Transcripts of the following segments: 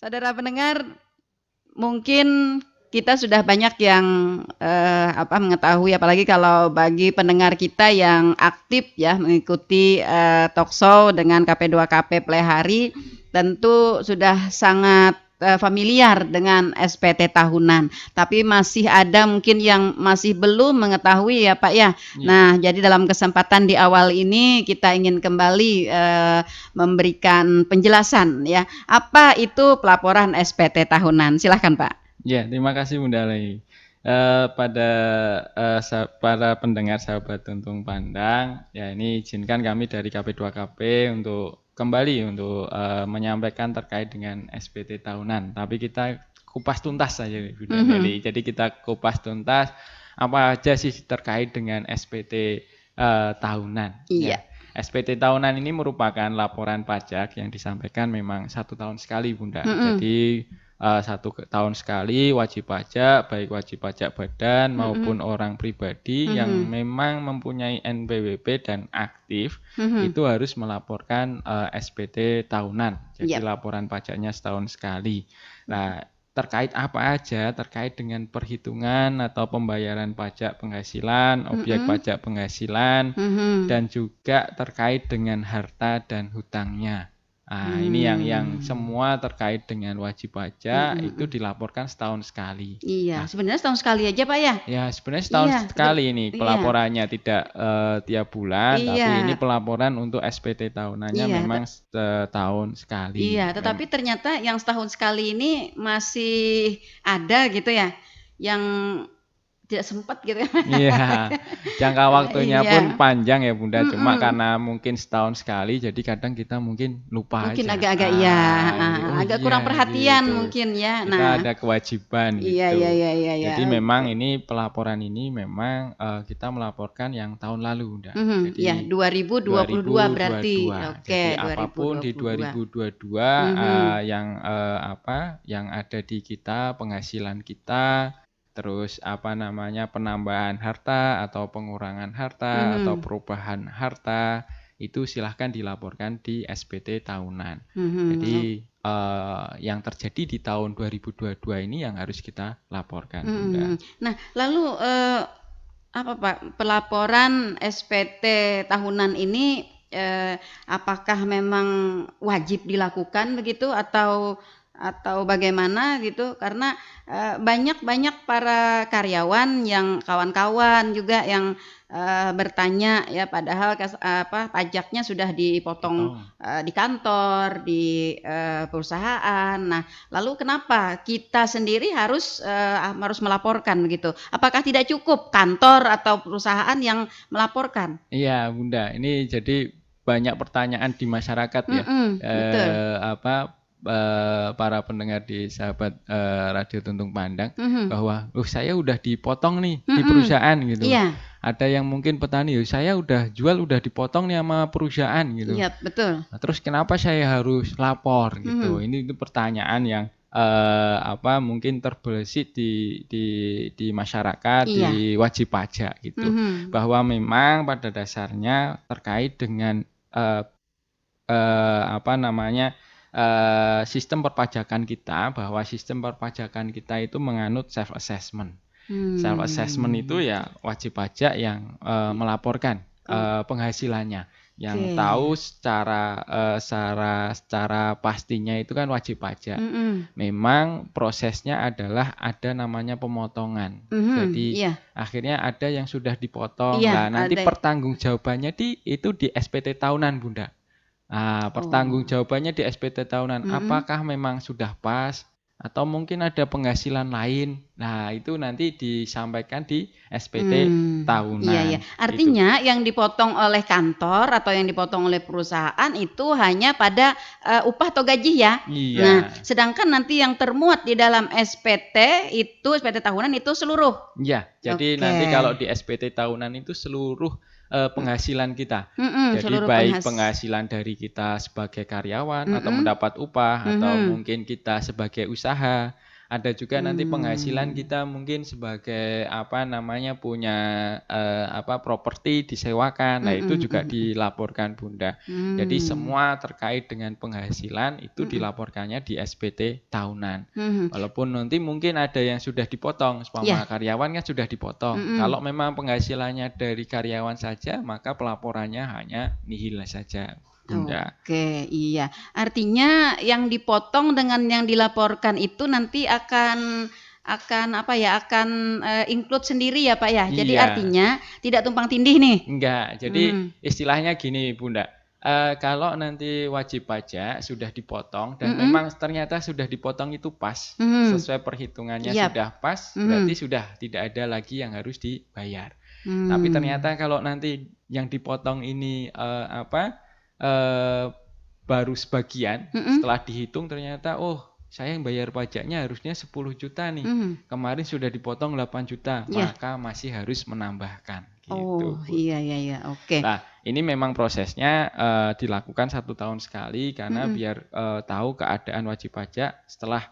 Saudara pendengar, mungkin kita sudah banyak yang mengetahui, apalagi kalau bagi pendengar kita yang aktif ya mengikuti talkshow dengan KP2KP Play Hari, tentu sudah sangat familiar dengan SPT tahunan. Tapi masih ada mungkin yang masih belum mengetahui ya Pak ya. Iya. Nah, jadi dalam kesempatan di awal ini kita ingin kembali memberikan penjelasan ya. Apa itu pelaporan SPT tahunan? Silahkan Pak. Ya, terima kasih Bunda Lei. Pada para pendengar sahabat Tuntung Pandang, ya ini izinkan kami dari KP2KP untuk kembali untuk menyampaikan terkait dengan SPT tahunan. Tapi kita kupas tuntas saja Bunda Lei. Jadi kita kupas tuntas apa aja sih terkait dengan SPT tahunan. Iya. Ya. SPT tahunan ini merupakan laporan pajak yang disampaikan memang 1 tahun sekali Bunda. Jadi 1 tahun sekali wajib pajak, baik wajib pajak badan maupun orang pribadi yang memang mempunyai NPWP dan aktif itu harus melaporkan SPT tahunan. Jadi laporan pajaknya setahun sekali. Nah, terkait apa aja? Terkait dengan perhitungan atau pembayaran pajak penghasilan, objek pajak penghasilan, dan juga terkait dengan harta dan hutangnya. Nah, ini yang semua terkait dengan wajib pajak itu dilaporkan setahun sekali. Iya, Nah, sebenarnya setahun sekali aja Pak ya. ya sebenarnya setahun Iya, sekali ini iya. pelaporannya, tidak tiap bulan, tapi ini Iya. pelaporan untuk SPT tahunannya Iya, memang setahun sekali. iya, tetapi ternyata yang setahun sekali ini masih ada gitu ya, yang tidak sempat gitu ya. Iya, jangka waktunya pun Iya. panjang ya Bunda, cuma karena mungkin setahun sekali, jadi kadang kita mungkin lupa Mungkin aja. agak-agak iya, Oh agak kurang iya perhatian gitu. mungkin ya. Kita Nah, ada kewajiban iya iya gitu. iya iya iya. Jadi memang Oke. ini pelaporan ini memang kita melaporkan yang tahun lalu Bunda. Ya, Jadi 2022 berarti. 2022. Jadi Oke, apapun di 2022. 2022 yang yang ada di kita, penghasilan kita, terus penambahan harta atau pengurangan harta atau perubahan harta itu silahkan dilaporkan di SPT tahunan. Jadi yang terjadi di tahun 2022 ini yang harus kita laporkan Bunda. Nah, lalu apa Pak, pelaporan SPT tahunan ini apakah memang wajib dilakukan begitu atau bagaimana gitu? Karena banyak para karyawan yang kawan-kawan juga yang bertanya ya, padahal pajaknya sudah dipotong di kantor, di perusahaan. Nah, lalu kenapa kita sendiri harus melaporkan begitu? Apakah tidak cukup kantor atau perusahaan yang melaporkan? Iya Bunda, ini jadi banyak pertanyaan di masyarakat ya. Betul. Para pendengar di sahabat Radio Tuntung Pandang bahwa saya udah dipotong nih di perusahaan gitu. Iya. Ada yang mungkin petani, saya udah jual udah dipotong nih sama perusahaan gitu. Iya, betul. Nah, terus kenapa saya harus lapor gitu? Itu pertanyaan yang mungkin terbesit di masyarakat, Iya. di wajib pajak gitu. Bahwa memang pada dasarnya terkait dengan sistem perpajakan kita, bahwa sistem perpajakan kita itu menganut self assessment. Self assessment itu ya wajib pajak yang melaporkan penghasilannya. Yang tahu secara pastinya itu kan wajib pajak. Memang prosesnya adalah ada namanya pemotongan. Jadi akhirnya ada yang sudah dipotong. Iya, Nah, nanti ada. pertanggungjawabannya itu di SPT tahunan Bunda. Nah, pertanggungjawabannya di SPT tahunan, apakah memang sudah pas atau mungkin ada penghasilan lain. Nah, itu nanti disampaikan di SPT tahunan. Iya, iya. Artinya yang dipotong oleh kantor atau yang dipotong oleh perusahaan itu hanya pada upah atau gaji ya. Iya. Nah, sedangkan nanti yang termuat di dalam SPT tahunan itu seluruh. Iya, jadi nanti kalau di SPT tahunan itu seluruh penghasilan kita. Jadi baik penghasilan dari kita sebagai karyawan atau mendapat upah atau mungkin kita sebagai usaha Ada juga nanti penghasilan Hmm. kita mungkin sebagai apa namanya punya apa properti disewakan. Nah, itu Mm-mm, juga mm-mm. dilaporkan Bunda. Jadi Hmm. semua terkait dengan penghasilan itu Mm-mm. dilaporkannya di SPT tahunan. Mhm. Walaupun nanti mungkin ada yang sudah dipotong, Iya. seumpama karyawan kan sudah dipotong. Kalau Mm-mm. memang penghasilannya dari karyawan saja, maka pelaporannya hanya nihil saja, Bunda. Oke, iya. Artinya yang dipotong dengan yang dilaporkan itu nanti akan apa ya? Akan include sendiri ya, Pak ya. Jadi Iya. artinya tidak tumpang tindih nih. Enggak, jadi Hmm. istilahnya gini Bunda, kalau nanti wajib pajak sudah dipotong dan Mm-mm. memang ternyata sudah dipotong itu pas, Mhm. sesuai perhitungannya Iya. sudah pas, berarti Mhm. sudah tidak ada lagi yang harus dibayar. Tapi Hmm. ternyata kalau nanti yang dipotong ini apa baru sebagian, Mhm. setelah dihitung ternyata oh saya yang bayar pajaknya harusnya 10 juta nih. Mhm. Kemarin sudah dipotong 8 juta, Iya. maka masih harus menambahkan Oh, gitu, Bu. iya iya iya. Oke. Nah, ini memang prosesnya dilakukan 1 tahun sekali karena Mm-mm. biar tahu keadaan wajib pajak setelah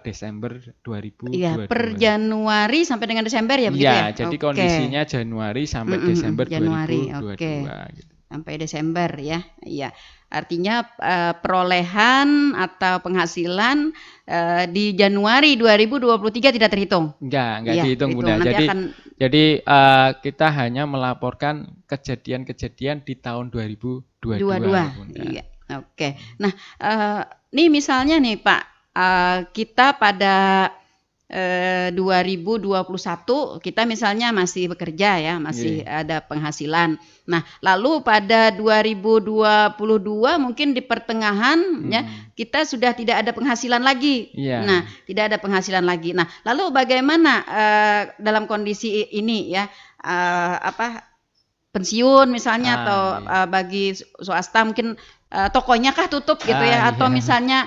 Desember Iya, per 2022. Januari sampai dengan Desember ya begitu Iya, ya? jadi Oke. kondisinya Januari sampai Mm-mm, mm. Desember Januari. Oke. 2022 gitu. Sampai Desember ya. Iya. Artinya perolehan atau penghasilan di Januari 2023 tidak terhitung. Enggak Iya, dihitung terhitung. Bunda. Nanti Jadi akan kita hanya melaporkan kejadian-kejadian di tahun 2022 dua-dua. Bunda. Iya. Oke. Nah, nih misalnya nih Pak, kita pada 2021 kita misalnya masih bekerja ya, masih Nggih. ada penghasilan. Nah, lalu pada 2022 mungkin di pertengahan ya Mm-mm. kita sudah tidak ada penghasilan lagi. Nah, Iya. tidak ada penghasilan lagi. Nah, lalu bagaimana dalam kondisi ini ya apa pensiun misalnya atau Iya. bagi swasta mungkin tokonya kah tutup gitu ya atau Iya. misalnya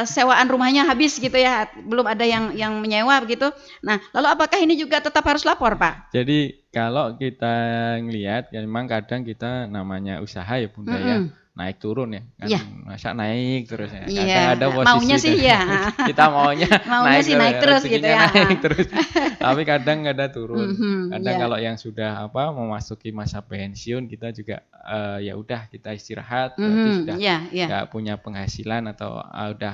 sewaan rumahnya habis gitu ya belum ada yang menyewa begitu. Nah, lalu apakah ini juga tetap harus lapor, Pak? Jadi kalau kita ngelihat ya memang kadang kita namanya usaha ya Bunda ya, Mm-mm. naik turun ya kan, Iya, masa naik terus ya. iya, Kadang ada maunya posisi sih ya, kita maunya maunya naik sih terus naik ya, terus gitu rezekinya ya. naik terus. Tapi kadang ada turun. Mhm, Kadang iya. kalau yang sudah apa memasuki masa pensiun kita juga ya udah kita istirahat berarti Mhm, sudah iya, iya. nggak punya penghasilan atau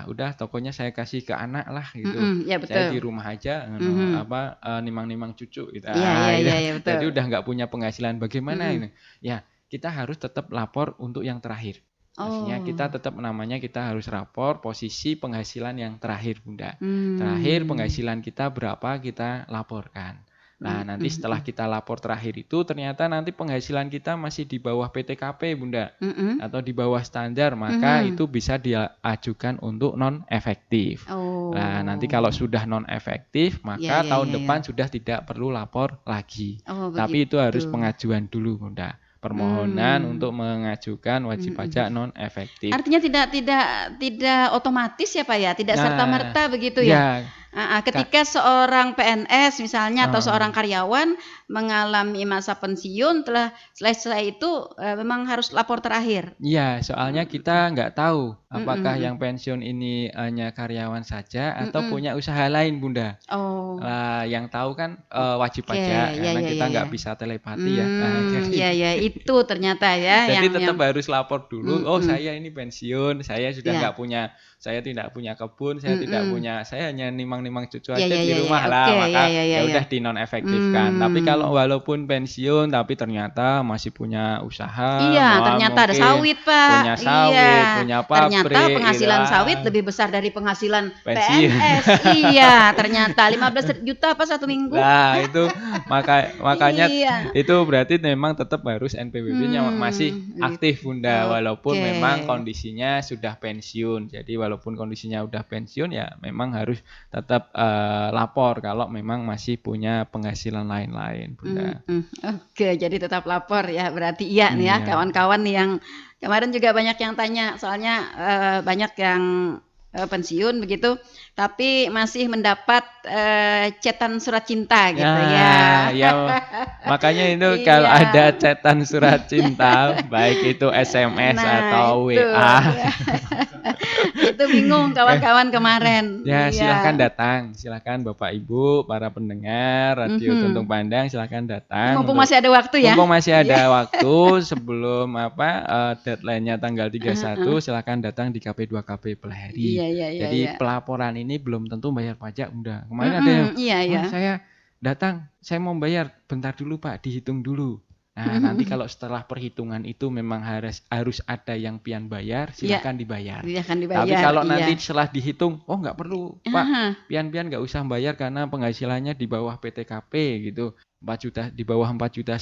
udah tokonya saya kasih ke anak lah gitu. Mhm, iya Saya betul. di rumah aja Mhm. apa nimang-nimang cucu gitu. Iya, iya, Gitu. iya, iya betul. Jadi udah nggak punya penghasilan. Bagaimana Mhm. ini? Ya, kita harus tetap lapor untuk yang terakhir. Maksudnya kita Oh. tetap namanya kita harus rapor posisi penghasilan yang terakhir, Bunda. Terakhir Hmm. penghasilan kita berapa kita laporkan. Nah, Mhm, nanti setelah mhm. kita lapor terakhir itu ternyata nanti penghasilan kita masih di bawah PTKP, Bunda, Mhm. atau di bawah standar, maka Mhm. itu bisa diajukan untuk non efektif. Nah, nanti kalau Oh. sudah non efektif, Iya, maka iya, tahun iya, iya. depan sudah tidak perlu lapor lagi. Oh, Tapi itu begitu. harus pengajuan dulu, Bunda. Permohonan Hmm. untuk mengajukan wajib Mhm. pajak non efektif. Artinya tidak otomatis ya, Pak, ya? Tidak Nah, serta-merta begitu ya? ya, Kak. Ketika seorang PNS misalnya atau Heeh. seorang karyawan mengalami masa pensiun telah selesai itu memang harus lapor terakhir? Iya, soalnya kita nggak tahu Mhm, apakah mhm. yang pensiun ini hanya karyawan saja atau Mhm. punya usaha lain, Bunda. Oh, Yang tahu kan wajib oke. pajak Ya, karena ya, kita ya, ya. nggak bisa telepati ya. Ya, Jadi ya, itu ternyata ya jadi yang tetap harus lapor dulu. Oh, mhm. saya ini pensiun, Ya. saya tidak punya kebun, Mhm. saya hanya nimang-nimang cucu Ya, aja ya, di ya, ya. rumah lah. Oke, ya, Maka ya, ya, ya ya. udah dinonefektifkan. Tapi kalau Hmm. walaupun pensiun tapi ternyata masih punya usaha, Iya, ternyata ada mungkin sawit, Pak. punya sawit, Iya, punya ternyata pabrik gitu. penghasilan sawit lebih besar dari penghasilan Pensiun. PNS. Iya, ternyata 15 juta apa 1 minggu? Nah, itu makanya Iya. itu berarti memang tetap harus NPWP-nya masih Gitu. aktif, Bunda, walaupun Oke. memang kondisinya sudah pensiun. Jadi walaupun kondisinya udah pensiun ya memang harus tetap lapor kalau memang masih punya penghasilan lain-lain, Bunda. Oke, jadi tetap lapor ya. Berarti iya nih ya, Iya. kawan-kawan nih yang kemarin juga banyak yang tanya, soalnya banyak yang pensiun begitu, tapi masih mendapat cetan surat cinta gitu Nah, ya. ya makanya itu kalau Iya. ada cetan surat cinta, baik itu SMS Nah atau itu WA, ya. Itu bingung kawan-kawan kemarin. ya silahkan Iya. datang, silahkan Bapak Ibu, para pendengar Radio Tuntung Mhm. Pandang, silahkan Ini datang mumpung untuk masih ada waktu ya. mumpung masih Iya. ada waktu sebelum deadline-nya tanggal Heeh. 31, silahkan datang di KP2KP Pelahari. Iya iya iya Jadi iya. pelaporan ini belum tentu bayar pajak, Bunda. Kemarin ada yang, Iya wah iya. saya datang, saya mau bayar, bentar dulu Pak, dihitung dulu. Nah, nanti kalau setelah perhitungan itu memang harus harus ada yang pian bayar, Iya, silahkan dibayar. dia akan Tapi dibayar, kalau iya. nanti setelah dihitung, oh nggak perlu Heeh. Pak, pian-pian nggak usah bayar karena penghasilannya di bawah PTKP gitu. 4 juta, di bawah 4,5 juta,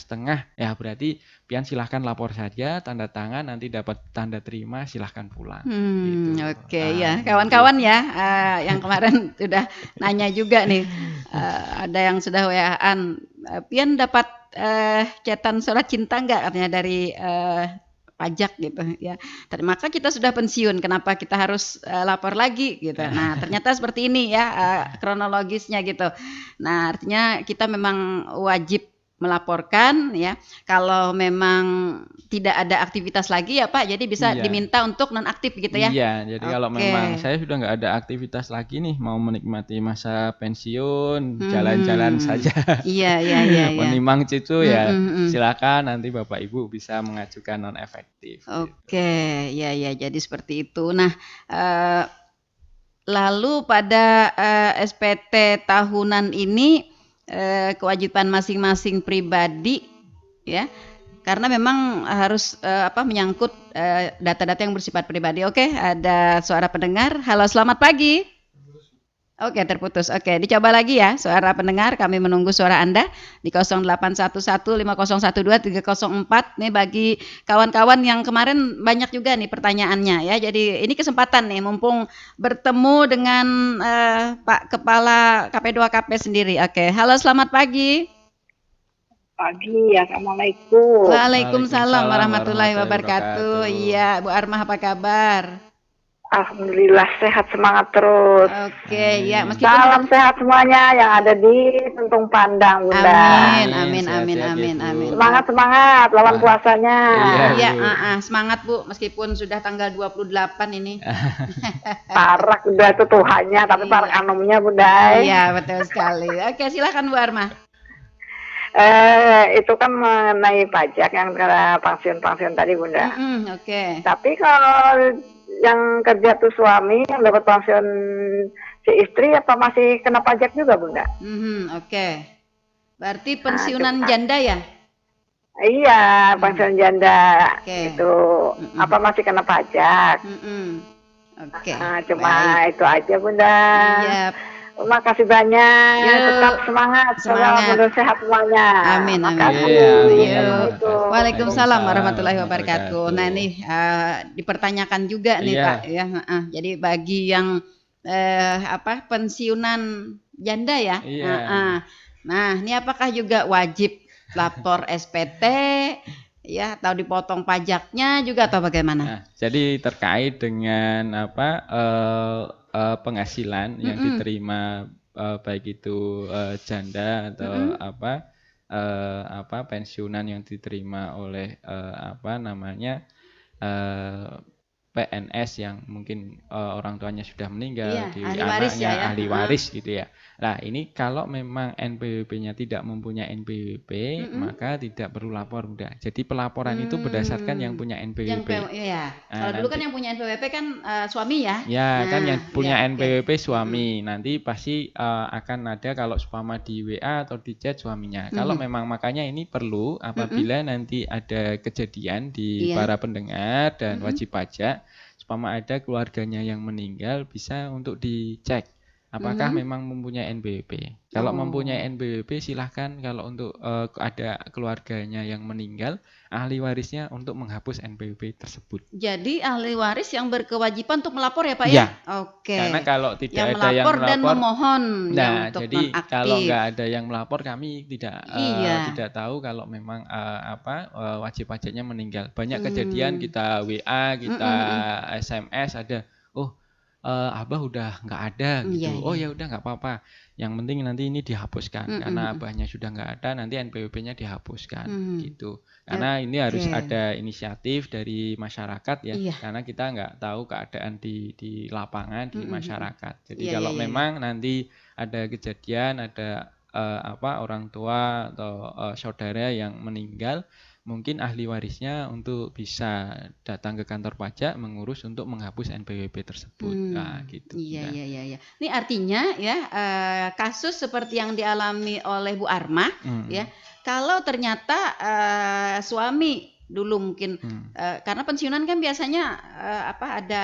ya berarti pian silahkan lapor saja, tanda tangan, nanti dapat tanda terima, silahkan pulang gitu. Oke ya, Gitu. kawan-kawan ya, yang kemarin sudah nanya juga nih, ada yang sudah WA-an, "Pian dapat, cetan surat cinta nggak?" katanya dari, pajak gitu ya. Maka kita sudah pensiun, kenapa kita harus, lapor lagi gitu. Nah, ternyata seperti ini ya, kronologisnya gitu. Nah, artinya kita memang wajib melaporkan ya, kalau memang tidak ada aktivitas lagi ya Pak, jadi bisa Iya. diminta untuk nonaktif gitu ya? Iya, jadi kalau memang Oke. saya sudah nggak ada aktivitas lagi nih, mau menikmati masa pensiun, jalan-jalan Mhm. saja, Iya iya iya iya. menimang cucu Mhm ya mhm. silakan nanti Bapak Ibu bisa mengajukan nonefektif gitu. Oke, ya ya, jadi seperti itu. Nah, eee, lalu pada, SPT tahunan ini, kewajiban masing-masing pribadi ya, karena memang harus, menyangkut, data-data yang bersifat pribadi. Oke, ada suara pendengar. Halo, selamat pagi. Oke, terputus. Oke, dicoba lagi ya suara pendengar, kami menunggu suara Anda di 08115012 304. Nih bagi kawan-kawan yang kemarin banyak juga nih pertanyaannya ya. Jadi ini kesempatan nih mumpung bertemu dengan, Pak Kepala KP2KP sendiri. Oke, halo selamat pagi. Pagi, Assalamualaikum. Waalaikumsalam Waalaikumsalam warahmatullahi warahmatullahi wabarakatuh. wabarakatuh. Iya, Bu Armah apa kabar? Alhamdulillah sehat, semangat terus. Oke, ya Amin. meskipun Salam sehat semuanya yang ada di Tuntung Pandang, Bunda. amin Amin, amin amin sehat-sehat ya amin amin. Bu. Semangat, semangat lawan Wah, puasanya. iya Iya, Bu. semangat Bu, meskipun sudah tanggal 28 ini. Parak udah itu Tuhannya, tapi parak Iya, anomnya, Bunda. iya betul sekali. Oke, silakan Bu Arma. Itu kan mengenai pajak yang karena pensiun-pensiun tadi, Bunda. Oke. Tapi kalau yang kerja tuh suami yang dapat pensiun si istri apa masih kena pajak juga, Bunda? Oke. Berarti Nah, pensiunan janda ya? iya, pensiun janda Oke. itu apa masih kena pajak? Oke, Cuma baik. itu aja, Bunda. Iya, Terima kasih banyak. yuk Tetap semangat. semangat. Mudah sehat semuanya. Amin amin Makasih. amin. Iya, amin. Yuk. Assalamualaikum. Waalaikumsalam Waalaikumsalam warahmatullahi warahmatullahi wabarakatuh. Nah wabarakatuh. ini dipertanyakan juga nih Pak Iya, ya. Jadi bagi yang pensiunan janda ya. iya. Nah ini apakah juga wajib lapor SPT ya atau dipotong pajaknya juga atau bagaimana? Nah, jadi terkait dengan penghasilan yang diterima baik itu janda atau pensiunan yang diterima oleh eh, PNS yang mungkin orang tuanya sudah meninggal, Iya, di ahli waris ya anaknya ya. ahli waris gitu ya. Nah, ini kalau memang NPWP-nya tidak mempunyai NPWP, maka tidak perlu lapor, udah. Jadi pelaporan itu berdasarkan yang punya Yang NPWP. iya. Nah, Kalau dulu kan nanti yang punya NPWP kan suami ya. ya kan yang Iya, punya oke. NPWP suami, nanti pasti akan ada kalau seumpama di WA atau di chat suaminya. Kalau memang makanya ini perlu apabila nanti ada kejadian di Iya. para pendengar dan wajib pajak, seumpama ada keluarganya yang meninggal bisa untuk dicek apakah memang mempunyai NPWP. Kalau mempunyai NPWP silahkan kalau untuk ada keluarganya yang meninggal, ahli warisnya untuk menghapus NPWP tersebut. Jadi ahli waris yang berkewajiban untuk melapor ya Pak ya? Iya. Oke. Karena kalau tidak Yang ada yang melapor dan melapor, memohon ya nah untuk jadi kalau nonaktif. nggak ada yang melapor kami Iya. tidak tahu kalau memang wajib pajaknya meninggal. Banyak kejadian kita WA, kita SMS ada, oh Abah udah nggak ada Iya, gitu. Oh iya. ya udah nggak apa-apa. Yang penting nanti ini dihapuskan Mhm, karena mhm. abahnya sudah nggak ada, nanti NPWP-nya dihapuskan Mhm. gitu. Karena ini harus Oke. ada inisiatif dari masyarakat ya, Iya. karena kita nggak tahu keadaan di lapangan di Mhm, mhm. masyarakat. Jadi Iya, iya, kalau iya, iya. memang nanti ada kejadian, ada orang tua atau saudara yang meninggal, mungkin ahli warisnya untuk bisa datang ke kantor pajak mengurus untuk menghapus NPWP tersebut. Nah, gitu Iya, Bunda. iya, iya, iya. Ini artinya ya, kasus seperti yang dialami oleh Bu Arma ya, Hmm, kalau ternyata, suami dulu mungkin, hmm. karena pensiunan kan biasanya, ada,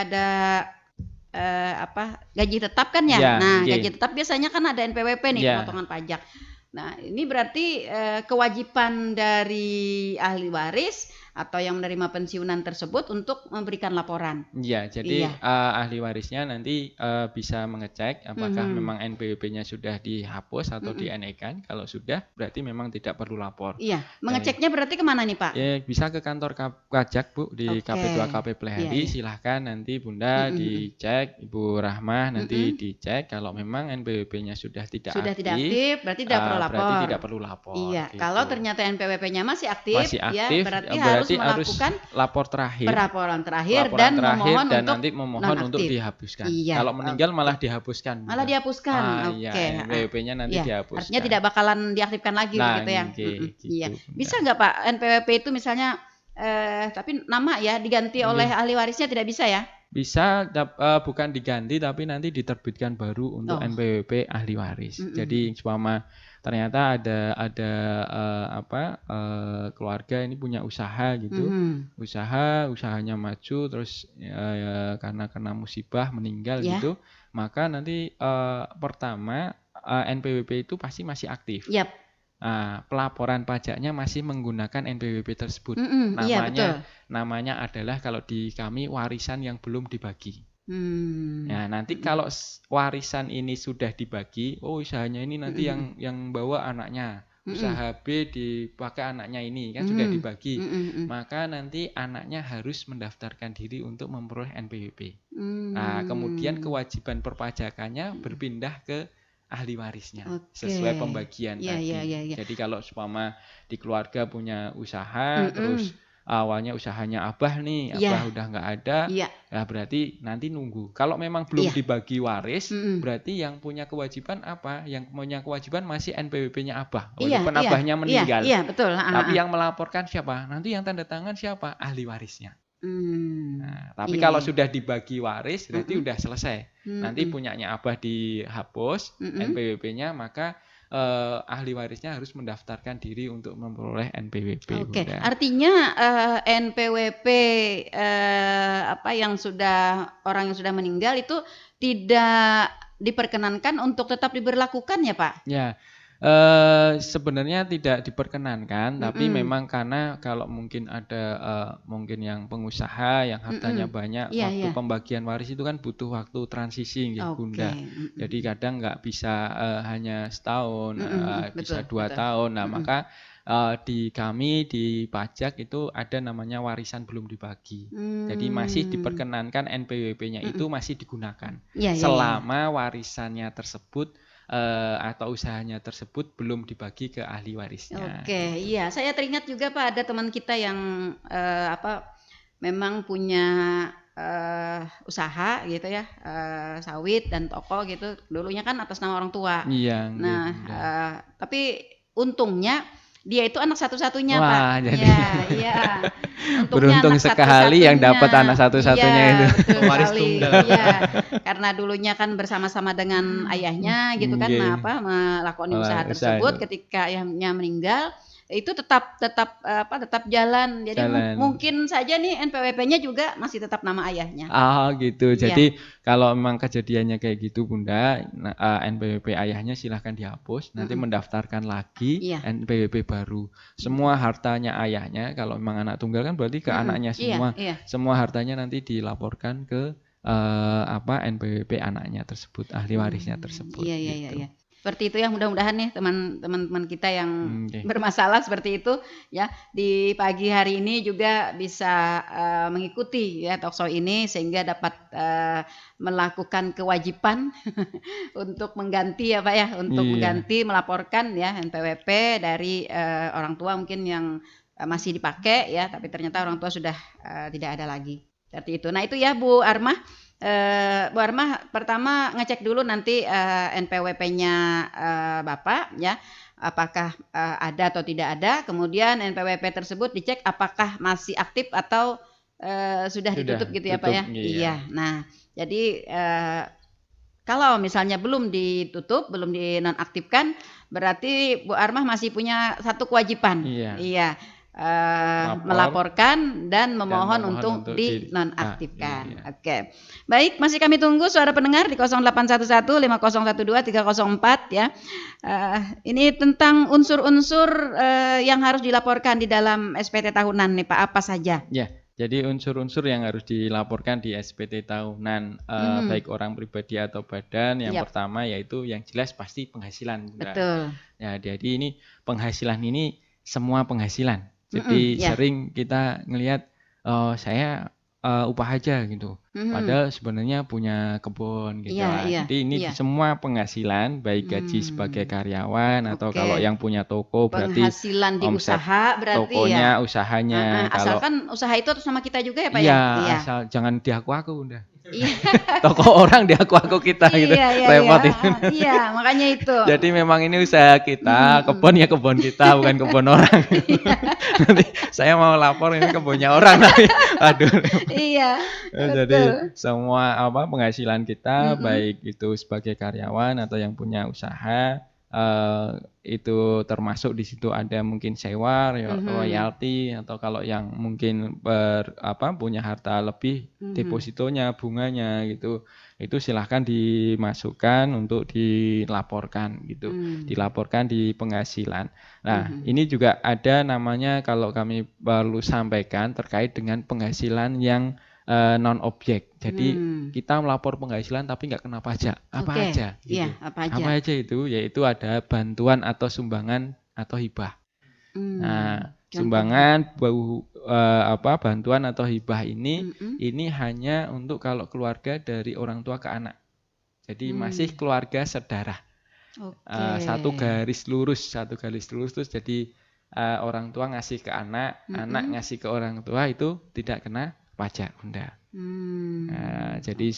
gaji tetap kan ya. Ya, Nah, nggih. gaji tetap biasanya kan ada NPWP nih, Ya, pemotongan pajak. Nah, ini berarti, kewajiban dari ahli waris atau yang menerima pensiunan tersebut untuk memberikan laporan. ya. Jadi Iya. ahli warisnya nanti bisa mengecek apakah Mhm, memang NPWP-nya sudah dihapus atau mhm. dienekan. Kalau sudah, berarti memang tidak perlu lapor. Iya, Eh, mengeceknya berarti kemana nih, Pak? Ya, bisa ke kantor pajak, Bu, di Oke. KP2 KP Iya, Plehadi. iya. Silahkan nanti Bunda Mhm, mhm. dicek, Ibu Rahmah nanti Mhm. dicek. Kalau memang NPWP-nya sudah tidak Sudah tidak aktif, aktif, berarti tidak perlu berarti lapor. tidak perlu lapor, Iya, kalau gitu. ternyata NPWP-nya masih aktif, Masih ya aktif, berarti harus berarti harus melakukan lapor terakhir, pelaporan terakhir dan memohon dan untuk nanti memohon untuk nonaktif. dihapuskan. Iya, Kalau meninggal malah oke. dihapuskan, Malah Bunda. dihapuskan. Iya, Oke, heeh. NPWP-nya nanti Iya, artinya dihapuskan. tidak bakalan diaktifkan lagi Nah, begitu ya? nggih, Iya. gitu, Bunda. Bisa nggak, Pak, NPWP itu misalnya, tapi nama ya diganti oleh Nggih. ahli warisnya tidak bisa ya? Bisa bukan diganti tapi nanti diterbitkan baru untuk Oh. NPWP ahli waris. Mhm, Jadi mhm. seumpama ternyata ada keluarga ini punya usaha gitu. Mhm. Usahanya maju terus karena kena musibah meninggal Ya, gitu, maka nanti pertama NPWP itu pasti masih aktif. yap. Nah, pelaporan pajaknya masih menggunakan NPWP tersebut. Mhm, iya betul. Namanya adalah kalau di kami warisan yang belum dibagi. Ya, nanti Mhm. kalau warisan ini sudah dibagi, oh usahanya ini Mhm, nanti mhm. yang bawa anaknya. Mhm. Usaha B dipakai anaknya ini, kan sudah Mhm. dibagi. Mhm, mhm. Maka nanti anaknya harus mendaftarkan diri untuk memperoleh NPWP. Nah, kemudian Mmm. kewajiban perpajakannya berpindah ke ahli warisnya Oke. sesuai pembagian Iya, iya, iya, tadi. iya. Jadi kalau seumpama di keluarga punya usaha, terus Mhm. awalnya usahanya Abah nih, Iya, Abah udah nggak ada, iya, ya berarti nanti nunggu. Kalau memang belum iya. dibagi waris, Mhm. berarti yang punya kewajiban apa? Yang punya kewajiban masih NPWP-nya Abah, Iya, walaupun iya, Abahnya iya, meninggal. iya, betul. Heeh, Tapi heeh. yang melaporkan siapa? Nanti yang tanda tangan siapa? Ahli warisnya. Nah, tapi Iya, kalau iya. sudah dibagi waris berarti Mhm. udah selesai. Nanti Mhm. punyanya Abah dihapus Mhm. NPWP-nya, maka ahli warisnya harus mendaftarkan diri untuk memperoleh NPWP, Oke, Bunda. artinya, NPWP, yang sudah orang yang sudah meninggal itu tidak diperkenankan untuk tetap diberlakukan ya, Pak? Ya, sebenarnya tidak diperkenankan, tapi Mhm. memang karena kalau mungkin ada mungkin yang pengusaha yang hartanya Mhm. banyak, Iya, waktu iya. pembagian waris itu kan butuh waktu transisi nggih, Oke. Bunda. Mhm, Jadi mhm. kadang nggak bisa hanya setahun, Mhm, mhm. bisa Betul, 2 betul. tahun. Nah, Mhm. maka di kami di pajak itu ada namanya warisan belum dibagi. Jadi masih Mmm. diperkenankan NPWP-nya Mhm. itu masih digunakan Iya, iya, iya, iya. selama warisannya tersebut atau usahanya tersebut belum dibagi ke ahli warisnya Oke, gitu. iya. Saya teringat juga, Pak, ada teman kita yang, memang punya, usaha gitu ya, sawit dan toko gitu, dulunya kan atas nama orang tua. Iya, nggih, Nah, Bunda. tapi untungnya dia itu anak satu-satunya, Pak. Wah, jadi Iya, iya. Untungnya beruntung anak sekali yang satu-satunya. dapat anak Iya, satu-satunya itu. betul Pewaris sekali. tunggal. Iya, karena dulunya kan bersama-sama dengan ayahnya gitu kan, Nggih, melakoni malah usaha usaha tersebut. itu Ketika ayahnya meninggal, itu tetap jalan. Jadi jalan. mungkin saja nih NPWP-nya juga masih tetap nama ayahnya. Oh gitu. Iya, Jadi kalau memang kejadiannya kayak gitu Bunda, NPWP ayahnya silahkan dihapus, nanti mhm, mendaftarkan lagi iya, NPWP baru. Semua hartanya ayahnya, kalau memang anak tunggal kan berarti ke mhm, anaknya iya, semua. iya, Semua hartanya nanti dilaporkan ke NPWP anaknya tersebut, ahli warisnya tersebut iya, iya, iya, gitu. iya. Seperti itu ya, mudah-mudahan nih teman-teman kita yang Oke. bermasalah seperti itu ya, di pagi hari ini juga bisa mengikuti ya talkshow ini sehingga dapat melakukan kewajiban untuk mengganti ya Pak ya, untuk Iya. mengganti melaporkan ya NPWP dari orang tua mungkin yang masih dipakai ya, tapi ternyata orang tua sudah tidak ada lagi. Seperti itu. Nah itu ya Bu Armah. Bu Armah pertama ngecek dulu nanti NPWP-nya Bapak ya, apakah ada atau tidak ada. Kemudian NPWP tersebut dicek apakah masih aktif atau sudah ditutup gitu ya Pak tutup, ya. iya. Iya. Nah jadi kalau misalnya belum ditutup, belum dinonaktifkan, berarti Bu Armah masih punya satu kewajiban. Iya. Iya. Lapor Melaporkan dan memohon memohon untuk untuk dinonaktifkan. iya. Oke. Baik, masih kami tunggu suara pendengar di 0811 5012 304 ya. Ini tentang unsur-unsur yang harus dilaporkan di dalam SPT tahunan nih Pak, apa saja? Ya, jadi unsur-unsur yang harus dilaporkan di SPT tahunan baik orang pribadi atau badan, yang Yap. pertama yaitu yang jelas pasti penghasilan, Bunda. Betul. Ya, jadi ini penghasilan ini semua penghasilan. Jadi ya. sering kita ngelihat saya upah aja gitu. Padahal sebenarnya punya kebun gitu. Iya, Nah, iya, jadi ini iya. semua penghasilan baik gaji sebagai karyawan atau Oke. kalau yang punya toko berarti Penghasilan di omset usaha berarti tokonya, ya. usahanya. Kalau Asalkan usaha itu atas nama kita juga ya Pak iya, ya? asal jangan diaku-aku, Bunda. Iya. Toko orang diaku-aku kita gitu. Iya, Repot iya. itu. Iya, makanya itu. Jadi memang ini usaha kita, kebun ya kebun kita, bukan kebun orang. Nanti saya mau lapor ini kebunnya orang tapi aduh. Iya. Jadi Betul. semua penghasilan kita baik itu sebagai karyawan atau yang punya usaha itu termasuk di situ ada mungkin sewa, royalti atau kalau yang mungkin punya harta lebih depositonya, bunganya gitu. Itu silahkan dimasukkan untuk dilaporkan gitu. Dilaporkan di penghasilan. Nah, ini juga ada namanya kalau kami perlu sampaikan terkait dengan penghasilan yang non objek. Jadi kita melapor penghasilan tapi nggak kena pajak. Apa aja gitu. Iya, apa aja? Apa aja itu? Yaitu ada bantuan atau sumbangan atau hibah. Nah, sumbangan bantuan atau hibah ini hanya untuk kalau keluarga dari orang tua ke anak. Jadi masih keluarga sedarah. Satu garis lurus terus jadi orang tua ngasih ke anak, anak ngasih ke orang tua itu tidak kena pajak, Bunda. Nah, jadi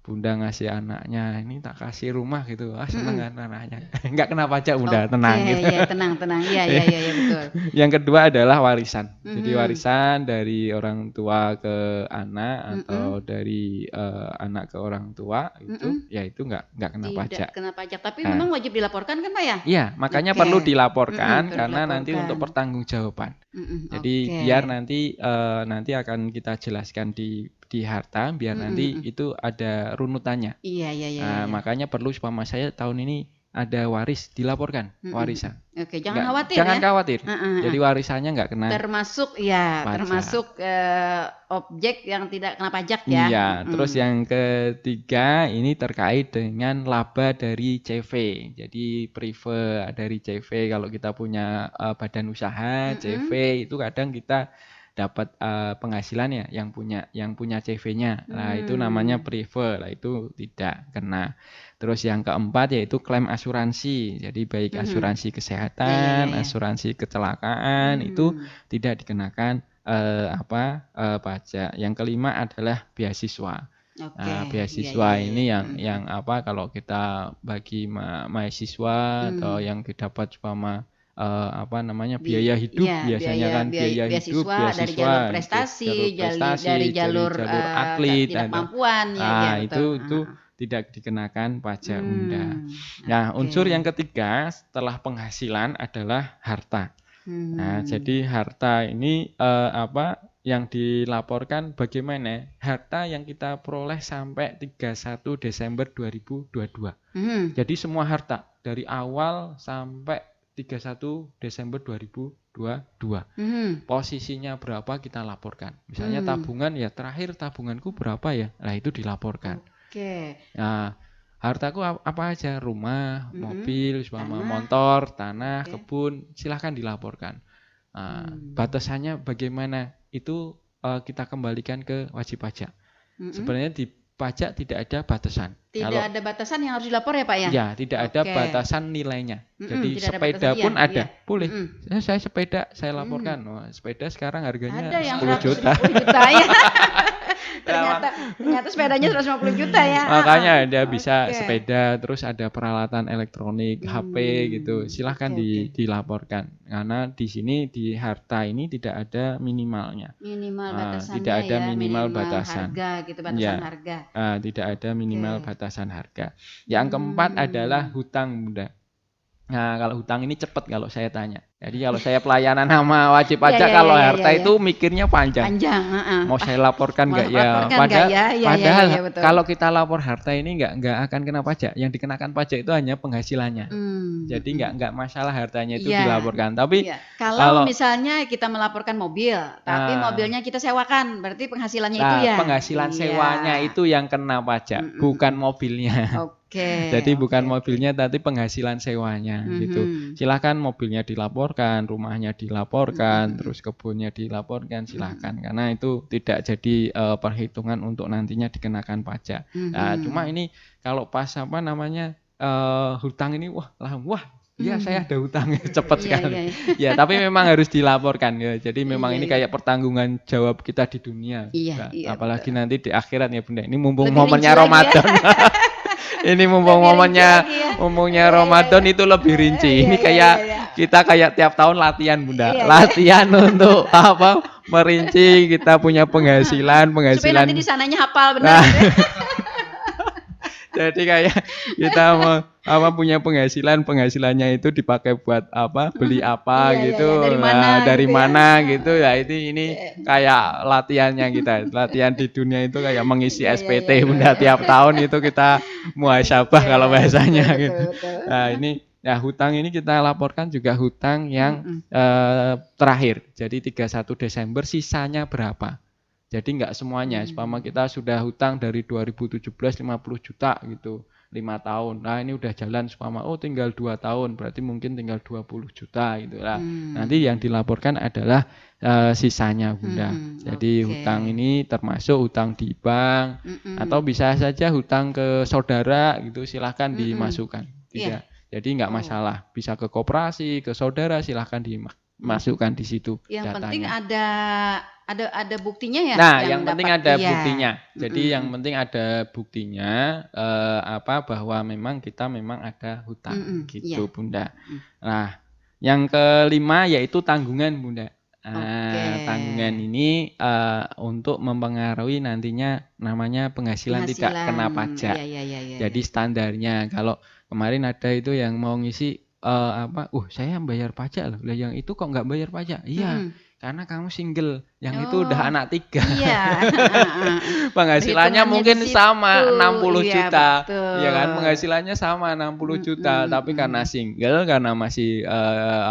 Bunda ngasih anaknya ini tak kasih rumah gitu, seneng kan anaknya. Enggak kena pajak, Bunda, tenang gitu. Iya, tenang. Iya, betul. Yang kedua adalah warisan. Jadi warisan dari orang tua ke anak atau dari anak ke orang tua itu ya itu enggak kena pajak. Tidak kena pajak, tapi memang wajib dilaporkan kan Pak ya? Iya, makanya perlu dilaporkan karena nanti untuk dilaporkan. pertanggungjawaban. Jadi biar nanti akan kita jelaskan di harta biar nanti itu ada runutannya. Iya. Makanya perlu supaya saya tahun ini ada waris dilaporkan warisan. Oke, jangan khawatir Jangan ya. khawatir. Jadi warisannya nggak kena. Termasuk objek yang tidak kena pajak ya. Iya, terus yang ketiga ini terkait dengan laba dari CV. Jadi prive dari CV kalau kita punya badan usaha, CV itu kadang kita dapat penghasilannya yang punya CV-nya. Nah, itu namanya prive. Lah itu tidak kena. Terus yang keempat yaitu klaim asuransi. Jadi baik asuransi kesehatan, asuransi kecelakaan itu tidak dikenakan pajak. Yang kelima adalah beasiswa. Beasiswa ini yang kalau kita bagi mahasiswa atau yang dapat biaya hidup biasanya kan biaya hidup, beasiswa dari jalur prestasi, dari jalur atlet, ketidakmampuan itu tidak dikenakan pajak, Bunda. Nah, unsur yang ketiga setelah penghasilan adalah harta. Nah, jadi harta ini yang dilaporkan bagaimana? Harta yang kita peroleh sampai 31 Desember 2022. Jadi semua harta dari awal sampai 31 Desember 2022. Posisinya berapa kita laporkan. Misalnya tabungan ya terakhir tabunganku berapa ya? Nah, itu dilaporkan. Oke. Nah, Hartaku apa aja, rumah, Mm-mm. mobil, Tanah. motor, tanah, Oke. kebun, silahkan dilaporkan. Batasannya bagaimana? Itu kita kembalikan ke wajib pajak. Mm-mm. Sebenarnya di pajak tidak ada batasan. Tidak Kalau ada batasan yang harus dilapor ya Pak ya? ya tidak ada Oke. batasan nilainya. Jadi Tidak ada sepeda batasan, pun iya, ada, iya. boleh. Mm-mm. Saya sepeda, saya laporkan. Wah, sepeda sekarang harganya Ada yang 10 juta. 150 juta ya. ternyata sepedanya 150 juta ya. Makanya ada bisa Oke. sepeda, terus ada peralatan elektronik, HP gitu. Silahkan Oke. dilaporkan. Karena di sini di harta ini tidak ada minimalnya. Minimal batasannya Tidak ada ya, minimal batasan. harga gitu, batasan Ya. harga. Tidak ada minimal Oke. batasan harga. Yang keempat adalah hutang, Bunda. Nah, kalau hutang ini cepat kalau saya tanya. Jadi kalau saya pelayanan sama wajib pajak, Iya, kalau iya, harta iya. itu mikirnya panjang. Panjang, Mau saya laporkan Mau nggak ya? laporkan nggak ya? Iya, Padahal iya, betul. kalau kita lapor harta ini nggak akan kena pajak. Yang dikenakan pajak itu hanya penghasilannya. Jadi nggak masalah hartanya itu Iya. dilaporkan. Tapi Iya. Kalau misalnya kita melaporkan mobil, tapi mobilnya kita sewakan, berarti penghasilannya itu ya? Penghasilan Iya. sewanya itu yang kena pajak, bukan mobilnya. Oke. Jadi bukan mobilnya, tapi penghasilan sewanya gitu. Silahkan mobilnya dilaporkan, rumahnya dilaporkan, terus kebunnya dilaporkan, silahkan. Karena itu tidak jadi perhitungan untuk nantinya dikenakan pajak. Nah, cuma ini kalau pas hutang ini, wah, iya saya ada hutang, cepat sekali. Ya, tapi memang harus dilaporkan ya. Jadi memang ini kayak pertanggungan jawab kita di dunia. Iya, Apalagi nanti di akhirat ya Bunda. Ini mumpung Lebih momennya rinci lagi Ramadan. Ini mumpung momennya Ramadan itu lebih rinci. Ini kita kayak tiap tahun latihan Bunda. Latihan untuk merinci kita punya penghasilan. Supaya nanti di sananya hafal benar. Jadi kayak kita punya penghasilannya itu dipakai buat beli apa gitu, dari mana gitu ya. Ini kayak latihannya kita, latihan di dunia itu kayak mengisi SPT Bunda, tiap tahun itu kita muhasabah kalau bahasanya gitu. Nah ini ya, hutang ini kita laporkan juga hutang yang terakhir, jadi 31 Desember sisanya berapa. Jadi nggak semuanya, seumpama kita sudah hutang dari 2017 50 juta gitu, 5 tahun. Nah ini udah jalan seumpama, tinggal 2 tahun, berarti mungkin tinggal 20 juta gitu lah. Nanti yang dilaporkan adalah sisanya Bunda. Jadi hutang ini termasuk hutang di bank, atau bisa saja hutang ke saudara gitu, silahkan dimasukkan. Tidak. Jadi nggak masalah, bisa ke koperasi, ke saudara, silahkan dimasukkan di situ. Yang datanya. Penting ada buktinya ya? Nah, yang penting ada buktinya. Jadi yang penting ada buktinya bahwa memang kita ada hutang gitu Bunda. Nah, yang kelima yaitu tanggungan Bunda. Tanggungan ini untuk mempengaruhi nantinya namanya penghasilan tidak kena pajak. Jadi standarnya kalau kemarin ada itu yang mau ngisi saya bayar pajak loh. Lah yang itu kok nggak bayar pajak? Iya. Karena kamu single, yang itu udah anak 3. Iya. Penghasilannya mungkin sama 60 juta. Betul. Ya kan, penghasilannya sama 60 juta, tapi karena single, karena masih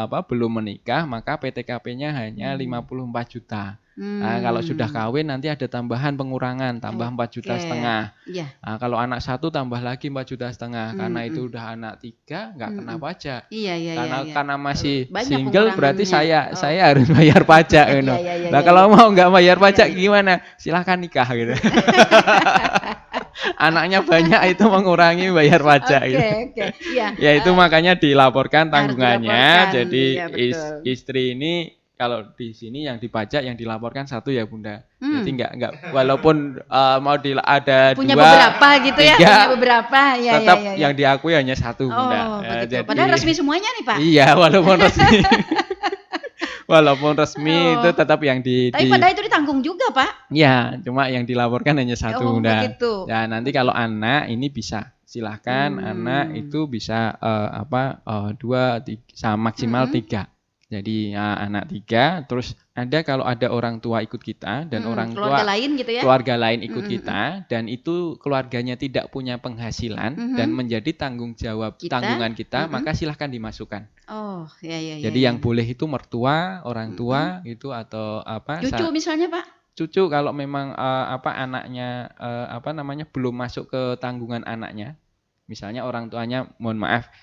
belum menikah, maka PTKP-nya hanya 54 juta. Nah, kalau sudah kawin nanti ada tambahan pengurangan, tambah 4,5 juta. Nah, kalau anak 1 tambah lagi 4,5 juta. Karena itu udah anak 3 nggak kena pajak. Karena masih single berarti saya harus bayar pajak gitu. Nah, kalau mau nggak bayar pajak gimana? Silahkan nikah gitu. Anaknya banyak itu mengurangi bayar pajak gitu. Ya itu makanya dilaporkan tanggungannya. Jadi istri ini kalau di sini yang dipajak yang dilaporkan 1 ya Bunda. Jadi enggak walaupun mau ada punya 2 beberapa gitu 3, ya, punya beberapa tetap yang diakui hanya 1 Bunda. Jadi, padahal resmi semuanya nih Pak. Iya, walaupun resmi. Walaupun resmi itu tetap yang Tapi padahal itu ditanggung juga Pak. Ya, cuma yang dilaporkan hanya 1 Bunda. Begitu. Ya, nanti kalau anak ini bisa. Silahkan anak itu bisa 2, 3, maksimal 3. Jadi anak 3, terus ada kalau ada orang tua ikut kita dan orang keluarga tua lain gitu ya. Keluarga lain ikut kita dan itu keluarganya tidak punya penghasilan dan menjadi tanggungan kita, maka silahkan dimasukkan. Jadi yang boleh itu mertua, orang tua gitu atau cucu misalnya Pak. Cucu kalau memang anaknya belum masuk ke tanggungan anaknya. Misalnya orang tuanya, mohon maaf,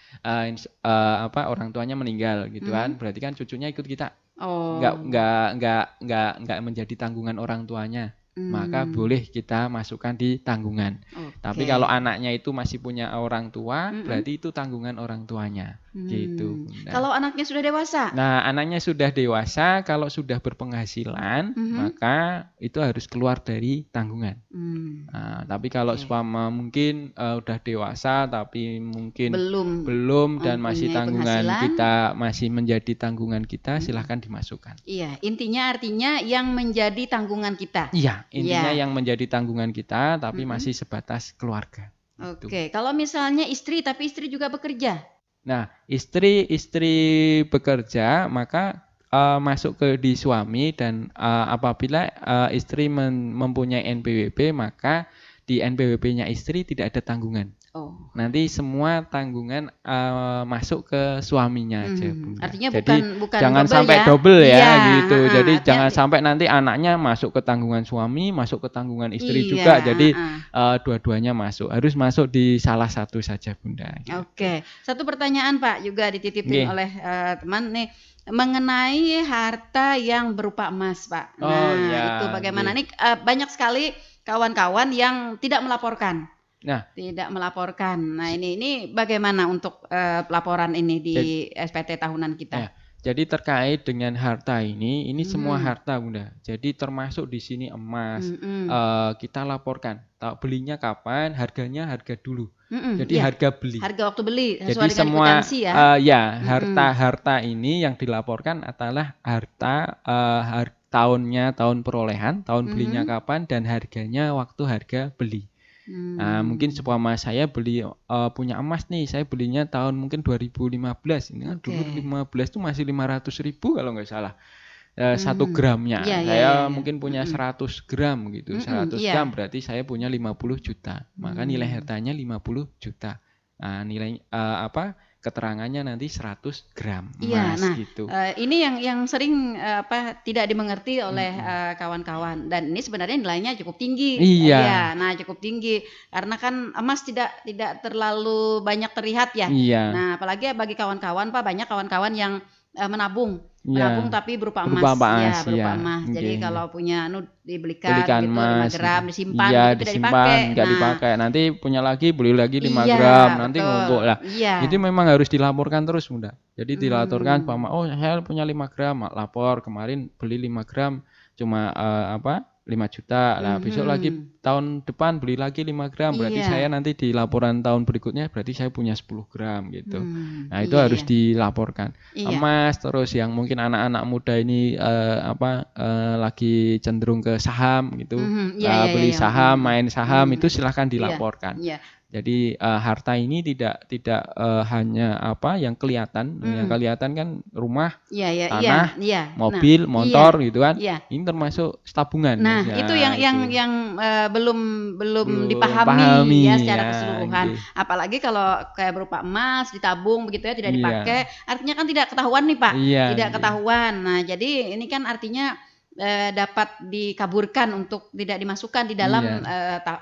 orang tuanya meninggal gitu kan, berarti kan cucunya ikut kita. Nggak Oh. nggak nggak nggak menjadi tanggungan orang tuanya, maka boleh kita masukkan di tanggungan. Tapi kalau Oke. anaknya itu masih punya orang tua, Mm-mm. berarti itu tanggungan orang tuanya, gitu Bunda. Kalau anaknya sudah dewasa? Nah, anaknya sudah dewasa, kalau sudah berpenghasilan, maka itu harus keluar dari tanggungan. Nah, tapi kalau Oke. seumpama mungkin udah dewasa tapi mungkin Belum belum dan masih mempunyai tanggungan penghasilan. kita, masih menjadi tanggungan kita, silahkan dimasukkan. Iya, intinya artinya yang menjadi tanggungan kita. Iya, intinya Iya. yang menjadi tanggungan kita tapi masih sebatas keluarga. Gitu. Oke, kalau misalnya istri tapi istri juga bekerja. Nah, istri bekerja maka masuk ke di suami dan apabila istri mempunyai NPWP maka di NPWP-nya istri tidak ada tanggungan. Oh. Nanti semua tanggungan masuk ke suaminya aja, Bunda. Artinya Jadi bukan jangan double sampai ya. double ya Iya, gitu. Jadi artinya jangan sampai nanti anaknya masuk ke tanggungan suami, masuk ke tanggungan istri iya, juga. Jadi dua-duanya masuk. Harus masuk di salah satu saja, Bunda. Gitu. Oke. Satu pertanyaan Pak juga dititipin Nggih. oleh teman nih mengenai harta yang berupa emas, Pak. Oh, Nah, ya, itu bagaimana nggih. nih banyak sekali kawan-kawan yang tidak melaporkan. Nah, Tidak melaporkan. Nah, ini bagaimana untuk laporan ini di SPT tahunan kita? ya, jadi terkait dengan harta ini semua harta, Bunda. Jadi termasuk di sini emas. Kita laporkan. Belinya kapan, harganya harga dulu. Jadi iya. harga beli. Harga waktu beli sesuai Jadi dengan semua kwitansi ya. harta ini yang dilaporkan adalah harta tahunnya, tahun perolehan, tahun belinya kapan dan harganya waktu harga beli. Nah, mungkin seumpama saya beli punya emas nih, saya belinya tahun mungkin 2015. Ini kan dulu 15 itu masih 500.000 kalau nggak salah. 1 gramnya. Iya, Saya mungkin punya 100 gram gitu. 100 iya. gram berarti saya punya 50 juta. Maka nilai hartanya 50 juta. Nah, nilai keterangannya nanti 100 gram Iya, emas nah gitu. ini yang sering tidak dimengerti oleh kawan-kawan dan ini sebenarnya nilainya cukup tinggi. Iya. Iya, nah cukup tinggi karena kan emas tidak terlalu banyak terlihat ya. Iya. Nah, apalagi bagi kawan-kawan Pak, banyak kawan-kawan yang menabung Iya. tapi berupa Berupa emas. Ya, emas, berupa iya. emas. Jadi Nggih. kalau punya dibelikan Belikan gitu 5 emas gram gitu. disimpan Iya, gitu tidak disimpan, dipakai. nggak Nah, dipakai. Nanti punya lagi, beli lagi 5 iya, gram, nanti betul. ngumpul lah. Iya. Itu memang harus dilaporkan terus, Bunda. Jadi dilaporkan, oh saya punya 5 gram, lapor kemarin beli 5 gram cuma 5 juta. Nah, besok lagi tahun depan beli lagi 5 gram. Berarti Iya. saya nanti di laporan tahun berikutnya berarti saya punya 10 gram gitu. Nah, itu Iya, harus iya. dilaporkan. Iya. Emas terus yang mungkin anak-anak muda ini lagi cenderung ke saham gitu. Iya, Beli iya. saham, main saham itu silahkan Iya, dilaporkan. iya. Jadi harta ini tidak hanya yang kelihatan, yang kelihatan kan rumah, Iya, tanah, iya. mobil, Nah, motor gitu kan. iya. Ini termasuk tabungan. Nah, Ya, itu yang itu. belum dipahami pahami ya secara ya, keseluruhan. nggih. Apalagi kalau kayak berupa emas ditabung begitu ya tidak Iya. dipakai, artinya kan tidak ketahuan nih Pak. Iya, Tidak nggih. ketahuan. Nah, jadi ini kan artinya dapat dikaburkan untuk tidak dimasukkan di dalam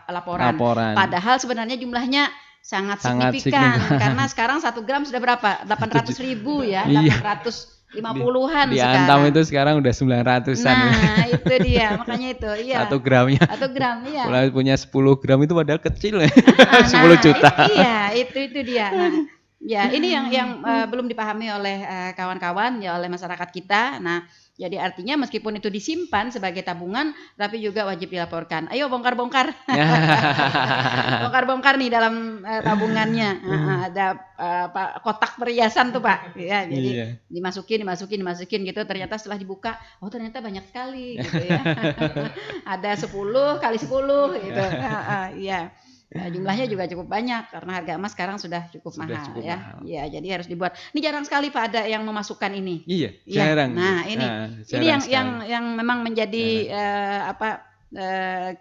laporan. Padahal sebenarnya jumlahnya sangat signifikan karena sekarang 1 gram sudah berapa? 800.000 ya, Iya. 850-an Di sekarang. Antam itu sekarang udah 900-an. Nah, itu dia, makanya itu. Iya. 1 gramnya. 1 gram, iya. Kalau punya 10 gram itu padahal kecil ya. 10 Nah, juta. iya, itu dia. Nah, ya ini yang belum dipahami oleh kawan-kawan ya oleh masyarakat kita. Nah, jadi artinya meskipun itu disimpan sebagai tabungan, tapi juga wajib dilaporkan. Ayo bongkar-bongkar, bongkar-bongkar nih dalam tabungannya. Ada kotak perhiasan tuh Pak. Ya, jadi dimasukin gitu. Ternyata setelah dibuka, oh ternyata banyak sekali gitu ya. Ada 10 kali 10 gitu. Iya. Nah, jumlahnya juga cukup banyak karena harga emas sekarang sudah cukup mahal ya. Iya, jadi harus dibuat. Ini jarang sekali Pak ada yang memasukkan ini. Iya, jarang. Nah, ini yang memang menjadi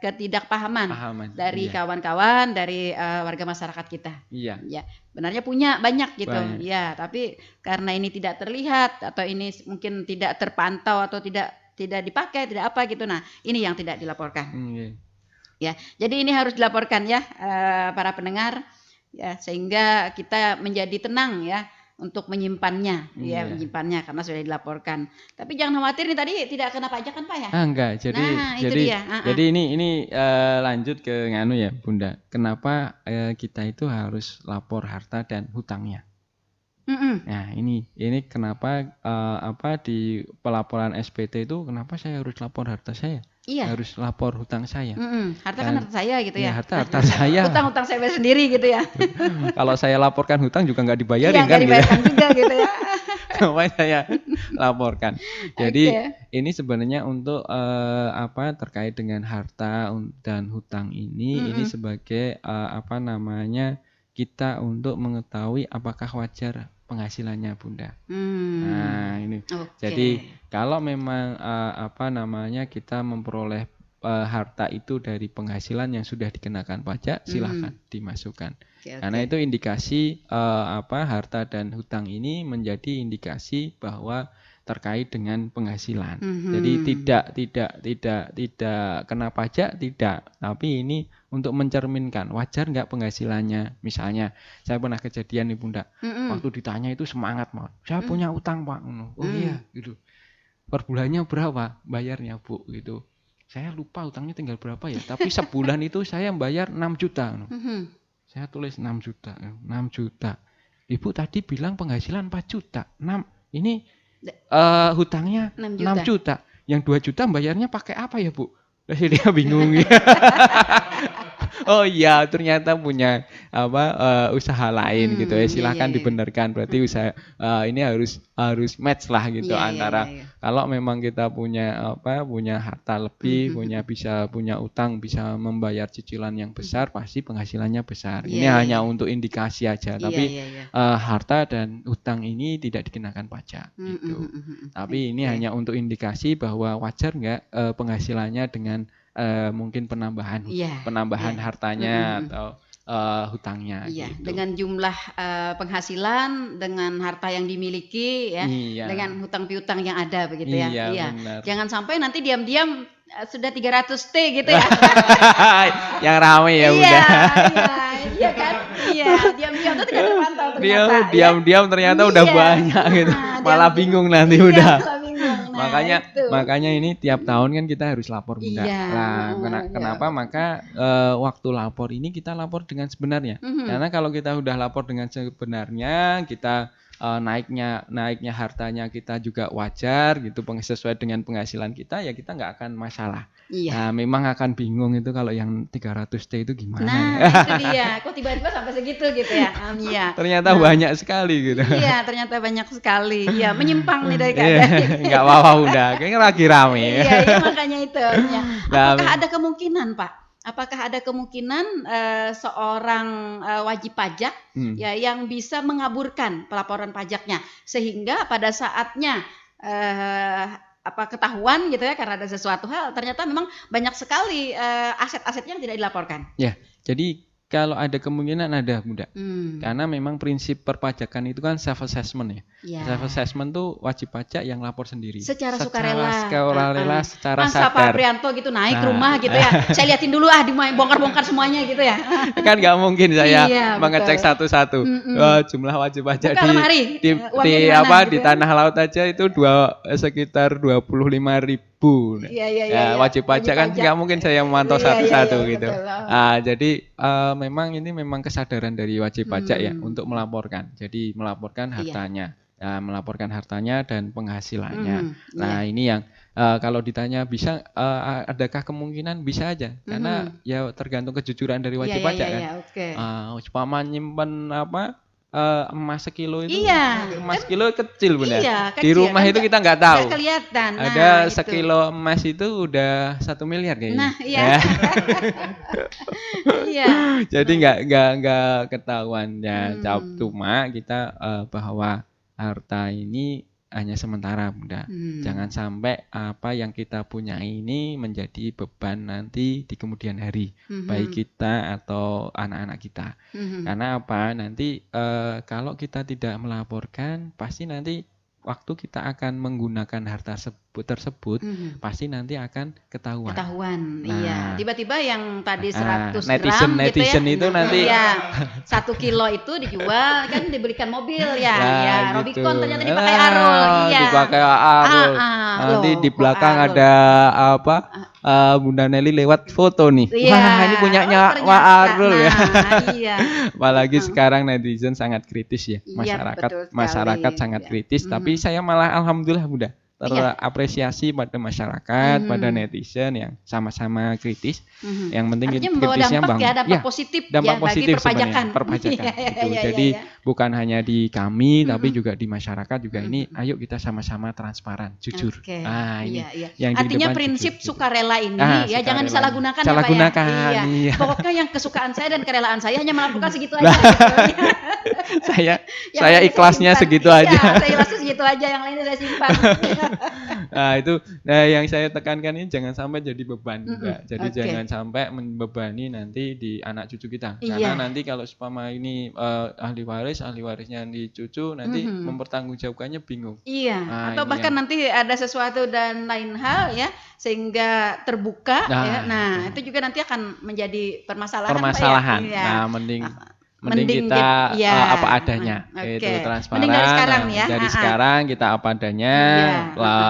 ketidakpahaman dari kawan-kawan, dari warga masyarakat kita. Iya. Ya, benarnya punya banyak gitu. Ya, tapi karena ini tidak terlihat atau ini mungkin tidak terpantau atau tidak dipakai, tidak apa gitu. Nah, ini yang tidak dilaporkan. Ya, jadi ini harus dilaporkan ya para pendengar. ya, sehingga kita menjadi tenang ya untuk menyimpannya, ya Iya. menyimpannya karena sudah dilaporkan. Tapi jangan khawatir nih tadi tidak kena pajak kan Pak ya? Enggak. Nah, itu Jadi dia. jadi ini lanjut ke nganu ya, Bunda. Kenapa kita itu harus lapor harta dan hutangnya? Mm-mm. Nah, ini kenapa di pelaporan SPT itu kenapa saya harus lapor harta saya? Iya. Harus lapor hutang saya. Harta kan harta saya gitu Iya, ya. harta saya. Hutang-hutang saya sendiri gitu ya. Kalau saya laporkan hutang juga nggak Iya, dibayarin nggak kan gitu. dibayarkan juga gitu ya. Makanya saya laporkan. Jadi Oke. ini sebenarnya untuk terkait dengan harta dan hutang ini Mm-mm. sebagai kita untuk mengetahui apakah wajar penghasilannya, Bunda. Nah, ini. Oke. Jadi kalau memang kita memperoleh harta itu dari penghasilan yang sudah dikenakan pajak, silakan dimasukkan. Oke, Karena itu indikasi harta dan hutang ini menjadi indikasi bahwa terkait dengan penghasilan. Jadi tidak kena pajak, tidak. Tapi ini untuk mencerminkan wajar nggak penghasilannya. Misalnya saya pernah kejadian nih Bunda, waktu ditanya itu semangat banget. Saya punya utang Pak. Oh iya gitu. Per bulannya berapa bayarnya Bu gitu. Saya lupa utangnya tinggal berapa ya. Tapi sebulan itu saya bayar 6 juta. Saya tulis 6 juta. 6 juta. Ibu tadi bilang penghasilan 4 juta. 6. Ini hutangnya 6 juta. Yang 2 juta bayarnya pakai apa ya Bu? Terus dia bingung ya. Oh iya, ternyata punya usaha lain gitu ya. Silakan dibenarkan. Berarti usaha ini harus match lah gitu antara kalau memang kita punya harta lebih, punya utang, bisa membayar cicilan yang besar, pasti penghasilannya besar. Ini hanya untuk indikasi aja. Tapi harta dan utang ini tidak dikenakan pajak gitu. Tapi ini hanya untuk indikasi bahwa wajar nggak penghasilannya dengan mungkin penambahan hartanya atau hutangnya Iya, gitu. dengan jumlah penghasilan, dengan harta yang dimiliki ya, Iya. dengan hutang piutang yang ada begitu ya. Iya, benar. Jangan sampai nanti diam-diam sudah 300 T gitu ya. Yang rame ya Bunda. Iya kan? Iya, diam-diam tuh tidak terpantau ternyata. Diam-diam ternyata udah banyak gitu. Malah bingung nanti udah. Makanya ini tiap tahun kan kita harus lapor Bunda. Kenapa? Maka waktu lapor ini kita lapor dengan sebenarnya. Karena kalau kita udah lapor dengan sebenarnya, kita naiknya hartanya kita juga wajar gitu, sesuai dengan penghasilan kita, ya kita nggak akan masalah. Nah, memang akan bingung itu kalau yang 300 T itu gimana. Nah, itu dia. Kok tiba-tiba sampai segitu gitu ya? Ternyata banyak sekali gitu. Iya, ternyata banyak sekali. Iya, menyimpang nih dari keadaan. Nggak apa-apa udah, kayaknya lagi rame. Iya, makanya itu. Ya. Apakah ada kemungkinan, Pak? Apakah ada kemungkinan seorang wajib pajak ya yang bisa mengaburkan pelaporan pajaknya sehingga pada saatnya ketahuan gitu ya karena ada sesuatu hal ternyata memang banyak sekali aset-asetnya yang tidak dilaporkan. Ya, jadi kalau ada kemungkinan ada Bunda. Karena memang prinsip perpajakan itu kan self assessment ya. Self assessment tuh wajib pajak yang lapor sendiri. Secara sukarela, secara sadar. Pak Prianto gitu naik rumah gitu ya. Saya liatin dulu bongkar-bongkar semuanya gitu ya. Kan nggak mungkin saya mengecek satu-satu. Jumlah wajib pajak di tanah laut aja itu sekitar 25.000. Wajib pajak kan nggak mungkin saya memantau satu-satu gitu. Jadi memang ini kesadaran dari wajib pajak ya untuk melaporkan. Jadi melaporkan hartanya, melaporkan hartanya dan penghasilannya. Nah ini yang kalau ditanya bisa, adakah kemungkinan bisa aja, karena ya tergantung kejujuran dari wajib pajak kan. Umpama nyimpen emas sekilo itu, emas kilo kecil Bunda. Di rumah kan itu kita nggak tahu. Nggak kelihatan. Ada sekilo emas itu udah 1 miliar kayaknya. Nah, iya. Jadi nggak ketahuan ya. Cuma kita bahwa harta ini hanya sementara Bunda. Jangan sampai apa yang kita punya ini menjadi beban nanti di kemudian hari, baik kita atau anak-anak kita. Karena apa? Nanti kalau kita tidak melaporkan, pasti nanti waktu kita akan menggunakan harta tersebut pasti nanti akan ketahuan. Iya. Tiba-tiba yang tadi 100 netizen gram gitu ya. itu nanti Iya. 1 kilo itu dijual kan dibelikan mobil ya. Nah, Ya, gitu. Robicon ternyata dipakai Arul. Iya. Dipakai Arul. Nanti Loh, di kok belakang Arul? ada apa? Bunda Nelly lewat foto nih. Iya. Wah, ini punyanya Wak ternyata. Arul ya. Iya. Apalagi sekarang netizen sangat kritis ya. Iya, betul sekali. Masyarakat sangat Iya. kritis, tapi saya malah alhamdulillah Bunda terapresiasi pada masyarakat, pada netizen yang sama-sama kritis. Yang penting Artinya membawa kritisnya dampak ya, dampak ya, positif dampak ya positif bagi perpajakan. sebenarnya, perpajakan gitu. Iya, Jadi iya. bukan hanya di kami tapi juga di masyarakat juga ini ayo kita sama-sama transparan, jujur. Oke. Ini Iya. yang di Artinya depan prinsip jujur, gitu. sukarela ini ya jangan Sukarela disalahgunakan ini. ya Pak ya. Iya. Iya. Pokoknya yang kesukaan saya dan kerelaan saya hanya melakukan segitu aja. Gitu. saya ikhlasnya segitu aja. Iya, saya ikhlasnya segitu aja, yang lainnya saya simpan. Itu yang saya tekankan ini jangan sampai jadi beban enggak. Jadi jangan sampai membebani nanti di anak cucu kita. Karena nanti kalau seumpama ini ahli warisnya di cucu nanti mempertanggungjawabkannya bingung. Iya, atau bahkan nanti ada sesuatu dan lain hal ya sehingga terbuka ya. Nah, itu juga nanti akan menjadi permasalahan. Permasalahan. Pak, ya? Nah, mending kita apa adanya, itu transparan. Mending dari sekarang ya. Dari sekarang kita apa adanya,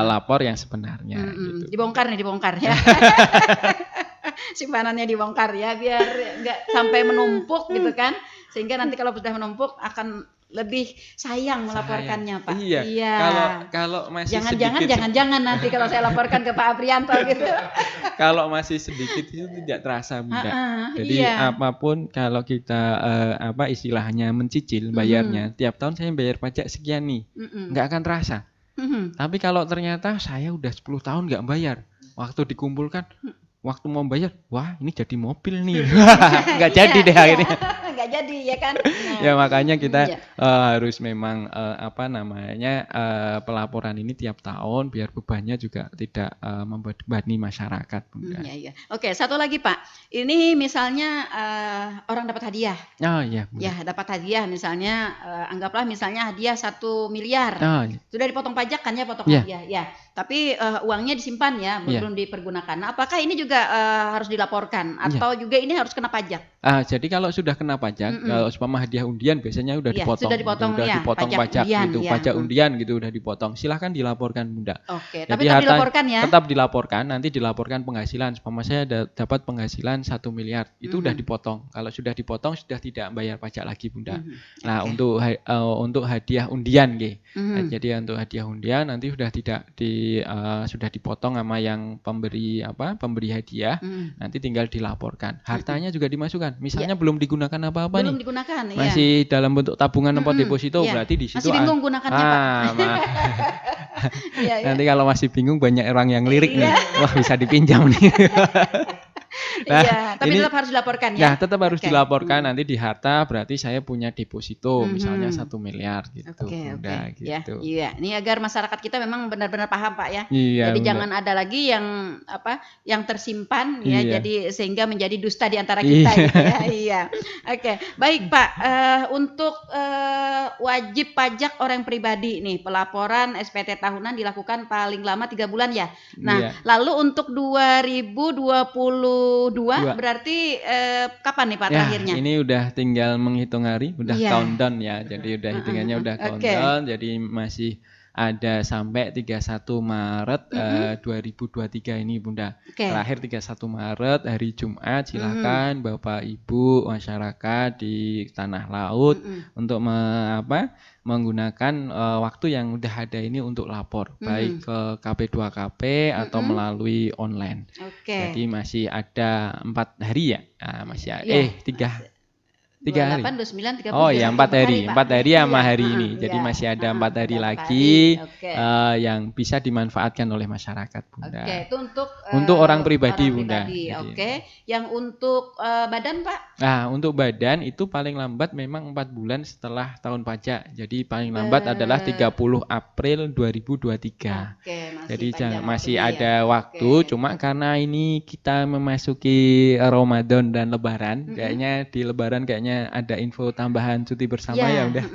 lapor yang sebenarnya. Gitu. Dibongkar ya. Simpanannya dibongkar ya, biar nggak sampai menumpuk gitu kan. Sehingga nanti kalau sudah menumpuk akan lebih sayang melaporkannya Pak. Iya. Kalau masih jangan nanti kalau saya laporkan ke Pak Aprianto gitu. Kalau masih sedikit itu tidak terasa Bunda. Jadi apapun kalau kita istilahnya mencicil bayarnya, tiap tahun saya bayar pajak sekian nih, nggak akan terasa. Tapi kalau ternyata saya udah 10 tahun nggak bayar, waktu dikumpulkan, waktu mau bayar, wah ini jadi mobil nih, nggak jadi deh akhirnya. Nggak jadi ya kan. Ya makanya kita harus memang pelaporan ini tiap tahun biar bebannya juga tidak membebani masyarakat Bunda. Iya. Oke, satu lagi Pak. Ini misalnya orang dapat hadiah. Oh iya. Bunda. Ya, dapat hadiah misalnya anggaplah misalnya hadiah 1 miliar. Iya. Sudah dipotong pajak kan ya hadiah. Ya. Tapi uangnya disimpan ya, belum dipergunakan. Nah, apakah ini juga harus dilaporkan atau juga ini harus kena pajak? Jadi kalau sudah kena pajak, kalau umpama hadiah undian biasanya udah dipotong. Sudah dipotong pajak undian, gitu, pajak undian gitu udah dipotong. Silahkan dilaporkan Bunda. Oke, tapi tetap dilaporkan ya. Tetap dilaporkan, nanti dilaporkan penghasilan. Umpama saya dapat penghasilan 1 miliar, itu udah dipotong. Kalau sudah dipotong sudah tidak bayar pajak lagi Bunda. Nah, untuk hadiah undian jadi untuk hadiah undian nanti sudah tidak sudah dipotong sama yang pemberi hadiah, nanti tinggal dilaporkan. Hartanya juga dimasukkan. Misalnya belum digunakan apa-apa nih. Belum digunakan, masih dalam bentuk tabungan atau deposito, berarti di situ masih bingung gunakannya Pak. Nanti kalau masih bingung banyak orang yang lirik nih. Wah, bisa dipinjam nih. Tapi tetap harus dilaporkan ya. Tetap harus dilaporkan. Nanti di harta berarti saya punya deposito misalnya 1 miliar gitu. Gitu. Iya. Ini agar masyarakat kita memang benar-benar paham Pak ya. Iya, jadi jangan ada lagi yang tersimpan ya. Jadi sehingga menjadi dusta di antara kita gitu ya. Iya. Oke. Baik Pak, untuk wajib pajak orang pribadi nih, pelaporan SPT tahunan dilakukan paling lama 3 bulan ya. Nah, lalu untuk 2022 berarti kapan nih Pak terakhirnya? Ini udah tinggal menghitung hari, udah countdown ya. Jadi udah hitungannya udah countdown. Jadi masih ada sampai 31 Maret 2023 ini Bunda. Terakhir 31 Maret hari Jumat, silakan Bapak Ibu masyarakat di tanah laut untuk menggunakan waktu yang udah ada ini untuk lapor, baik ke KP2KP atau melalui online. Jadi masih ada 4 hari ya. Masih 3 hari. 28, 29, 30. Oh ya 4 hari. 4 hari sama hari ini. Jadi masih ada 4 hari lagi yang bisa dimanfaatkan oleh masyarakat Bunda. Itu untuk orang pribadi Bunda. Yang untuk badan Pak? Nah, untuk badan itu paling lambat memang 4 bulan setelah tahun pajak. Jadi paling lambat adalah 30 April 2023. Jadi masih ada waktu. Cuma karena ini kita memasuki Ramadan dan Lebaran, kayaknya di Lebaran istilahnya ada info tambahan cuti bersama Ya, ya udah.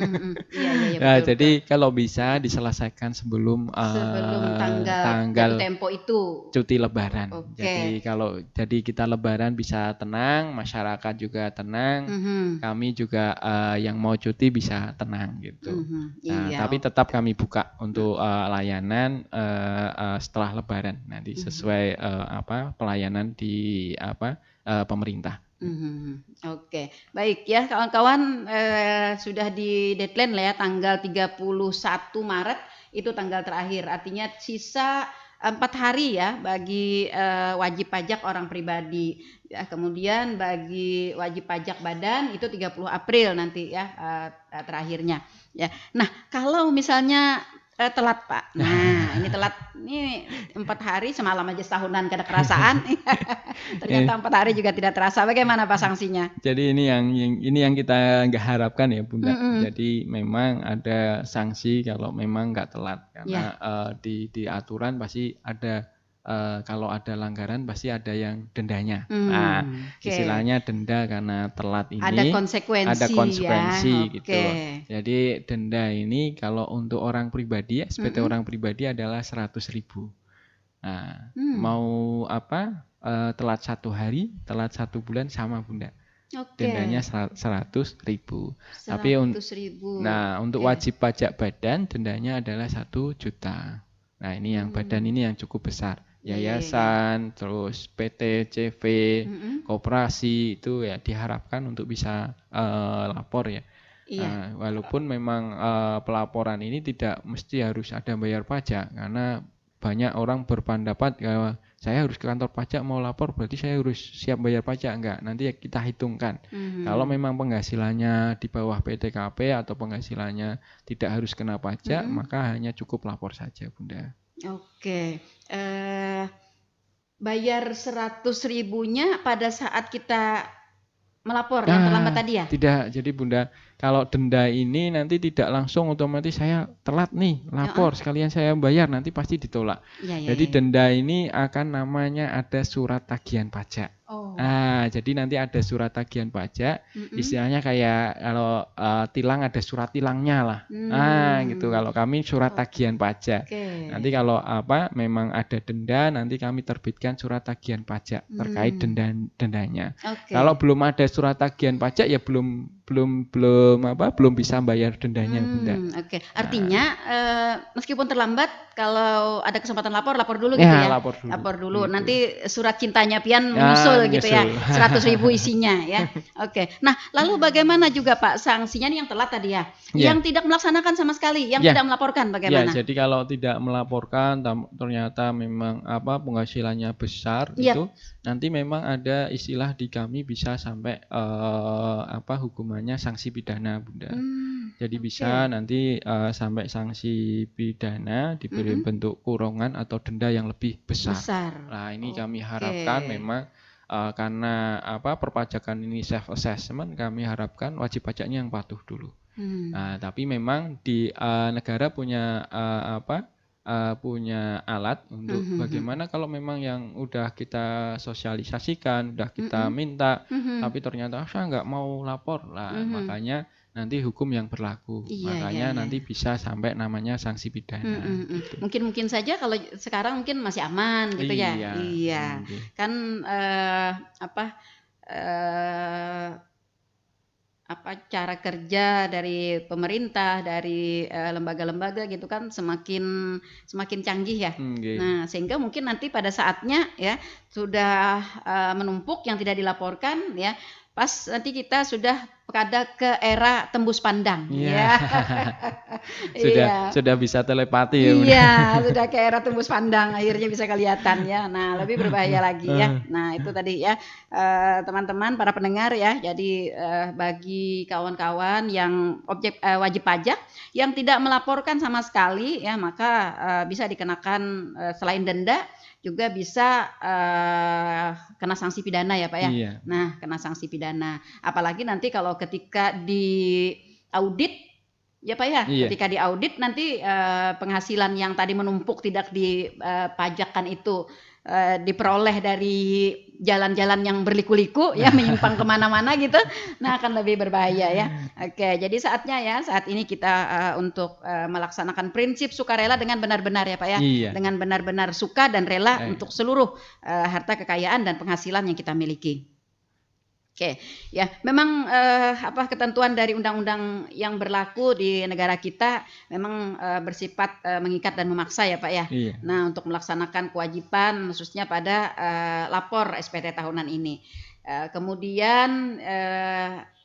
iya, Nah, betul, jadi betul. kalau bisa diselesaikan sebelum Sebelum tanggal jatuh tanggal tempo itu. cuti lebaran. Oke. Jadi kita lebaran bisa tenang, masyarakat juga tenang, Mhm, kami juga yang mau cuti bisa tenang gitu. Nah, iya, tapi tetap oke. kami buka untuk layanan setelah lebaran nanti Mhm, sesuai pelayanan di pemerintah. oke. Baik ya kawan-kawan, sudah di deadline lah ya tanggal 31 Maret itu tanggal terakhir. Artinya sisa 4 hari ya bagi wajib pajak orang pribadi. Ya, kemudian bagi wajib pajak badan itu 30 April nanti ya terakhirnya. Ya. Nah, kalau misalnya telat Pak. Nah, ini telat ini 4 hari semalam aja setahunan kada kerasaan. Eh, Ternyata 4 hari juga tidak terasa. Bagaimana Pak sanksinya? Jadi ini yang kita nggak harapkan ya Bunda. Mhm. Jadi memang ada sanksi kalau memang nggak telat karena Ya. di aturan pasti ada kalau ada langgaran pasti ada yang dendanya. Nah, Oke. istilahnya denda karena telat Ada ini ada konsekuensi ya. konsekuensi Oke. gitu. Jadi denda ini kalau untuk orang pribadi, SPT Mhm. orang pribadi adalah 100.000. Nah, Hmm. mau telat 1 hari, telat 1 bulan sama Bunda. Dendanya Oke. 100.000. Tapi 100.000. untuk Oke. wajib pajak badan dendanya adalah 1 juta. Nah, ini yang badan Hmm. ini yang cukup besar. Ya. Yayasan, terus PT, CV, Mhm. koperasi itu ya diharapkan untuk bisa lapor ya. Iya. Walaupun memang pelaporan ini tidak mesti harus ada bayar pajak karena banyak orang berpendapat bahwa saya harus ke kantor pajak mau lapor berarti saya harus siap bayar pajak. Enggak, nanti ya kita hitungkan. Kalau Mhm. memang penghasilannya di bawah PTKP atau penghasilannya tidak harus kena pajak, Mhm. maka hanya cukup lapor saja, Bunda. Oke. Bayar 100.000-nya pada saat kita melapor yang terlambat Nah, tadi ya? tidak. Jadi Bunda, kalau denda ini nanti tidak langsung otomatis saya telat nih Heeh. lapor sekalian saya bayar nanti pasti ditolak. Iya, iya, Jadi iya, iya. denda ini akan namanya ada surat tagihan pajak. Oh. Nah, jadi nanti ada surat tagihan pajak, Mhm. istilahnya kayak kalau tilang ada surat tilangnya lah. Nah, gitu. Hmm. Kalau kami surat tagihan pajak. Oke. Nanti kalau memang ada denda, nanti kami terbitkan surat tagihan pajak terkait Hmm. dendanya. Kalau Oke. belum ada surat tagihan pajak ya belum bisa bayar dendanya, Bunda. Oke. Nah, Artinya, meskipun terlambat, kalau ada kesempatan lapor dulu gitu ya ya? lapor dulu Lapor dulu, gitu. nanti surat cintanya Pian Ya, menyusul gitu ya, menyusul. 100.000 isinya ya. Oke. Nah, lalu bagaimana juga Pak sanksinya nih yang telat tadi ya? Ya, Yang tidak melaksanakan sama sekali, yang ya. tidak melaporkan Ya, bagaimana? jadi kalau tidak melaporkan ternyata memang penghasilannya besar Iya. itu nanti memang ada istilah di kami bisa sampai hukumannya sanksi pidana, Bunda. Jadi bisa Oke. nanti sampai sanksi pidana diberi Mhm. bentuk kurungan atau denda yang lebih besar. Besar. Nah, ini kami Oke. harapkan memang karena perpajakan ini self assessment, kami harapkan wajib pajaknya yang patuh dulu. Nah, tapi memang di negara punya punya alat untuk Mhm. bagaimana kalau memang yang udah kita sosialisasikan, udah kita Mhm. minta, Mhm. tapi ternyata saya nggak mau lapor. Lah, Mhm. makanya nanti hukum yang berlaku. Iya, iya, Makanya iya. nanti bisa sampai namanya sanksi pidana gitu. Mungkin massaja kalau sekarang mungkin masih aman gitu ya? Iya, Iya. nggih. Kan, eee, cara kerja dari pemerintah, dari, lembaga-lembaga gitu kan semakin semakin canggih ya. Nggih. Nah, sehingga mungkin nanti pada saatnya ya, sudah, menumpuk yang tidak dilaporkan ya, pas nanti kita sudah pada ke era tembus pandang, Iya. ya. Iya. Sudah bisa telepati ya, Bunda. Iya, sudah kayak era tembus pandang, akhirnya bisa kelihatan ya. Nah, lebih berbahaya lagi ya. Nah, itu tadi ya, teman-teman para pendengar ya. Jadi, bagi kawan-kawan yang wajib pajak yang tidak melaporkan sama sekali ya, maka, bisa dikenakan, selain denda juga bisa, kena sanksi pidana ya, Pak, ya. Iya. Nah, kena sanksi pidana. Apalagi nanti kalau ketika diaudit ya Pak ya, Iya. ketika diaudit nanti penghasilan yang tadi menumpuk tidak dipajakkan itu diperoleh dari jalan-jalan yang berliku-liku ya, menyimpang kemana-mana gitu, nah akan lebih berbahaya ya. Oke, jadi saatnya ya, saat ini kita untuk melaksanakan prinsip sukarela dengan benar-benar ya Pak ya, Iya. dengan benar-benar suka dan rela Eh. untuk seluruh harta kekayaan dan penghasilan yang kita miliki. Oke, ya memang ketentuan dari undang-undang yang berlaku di negara kita memang bersifat mengikat dan memaksa ya Pak ya. Iya. Nah untuk melaksanakan kewajiban khususnya pada lapor SPT tahunan ini. Kemudian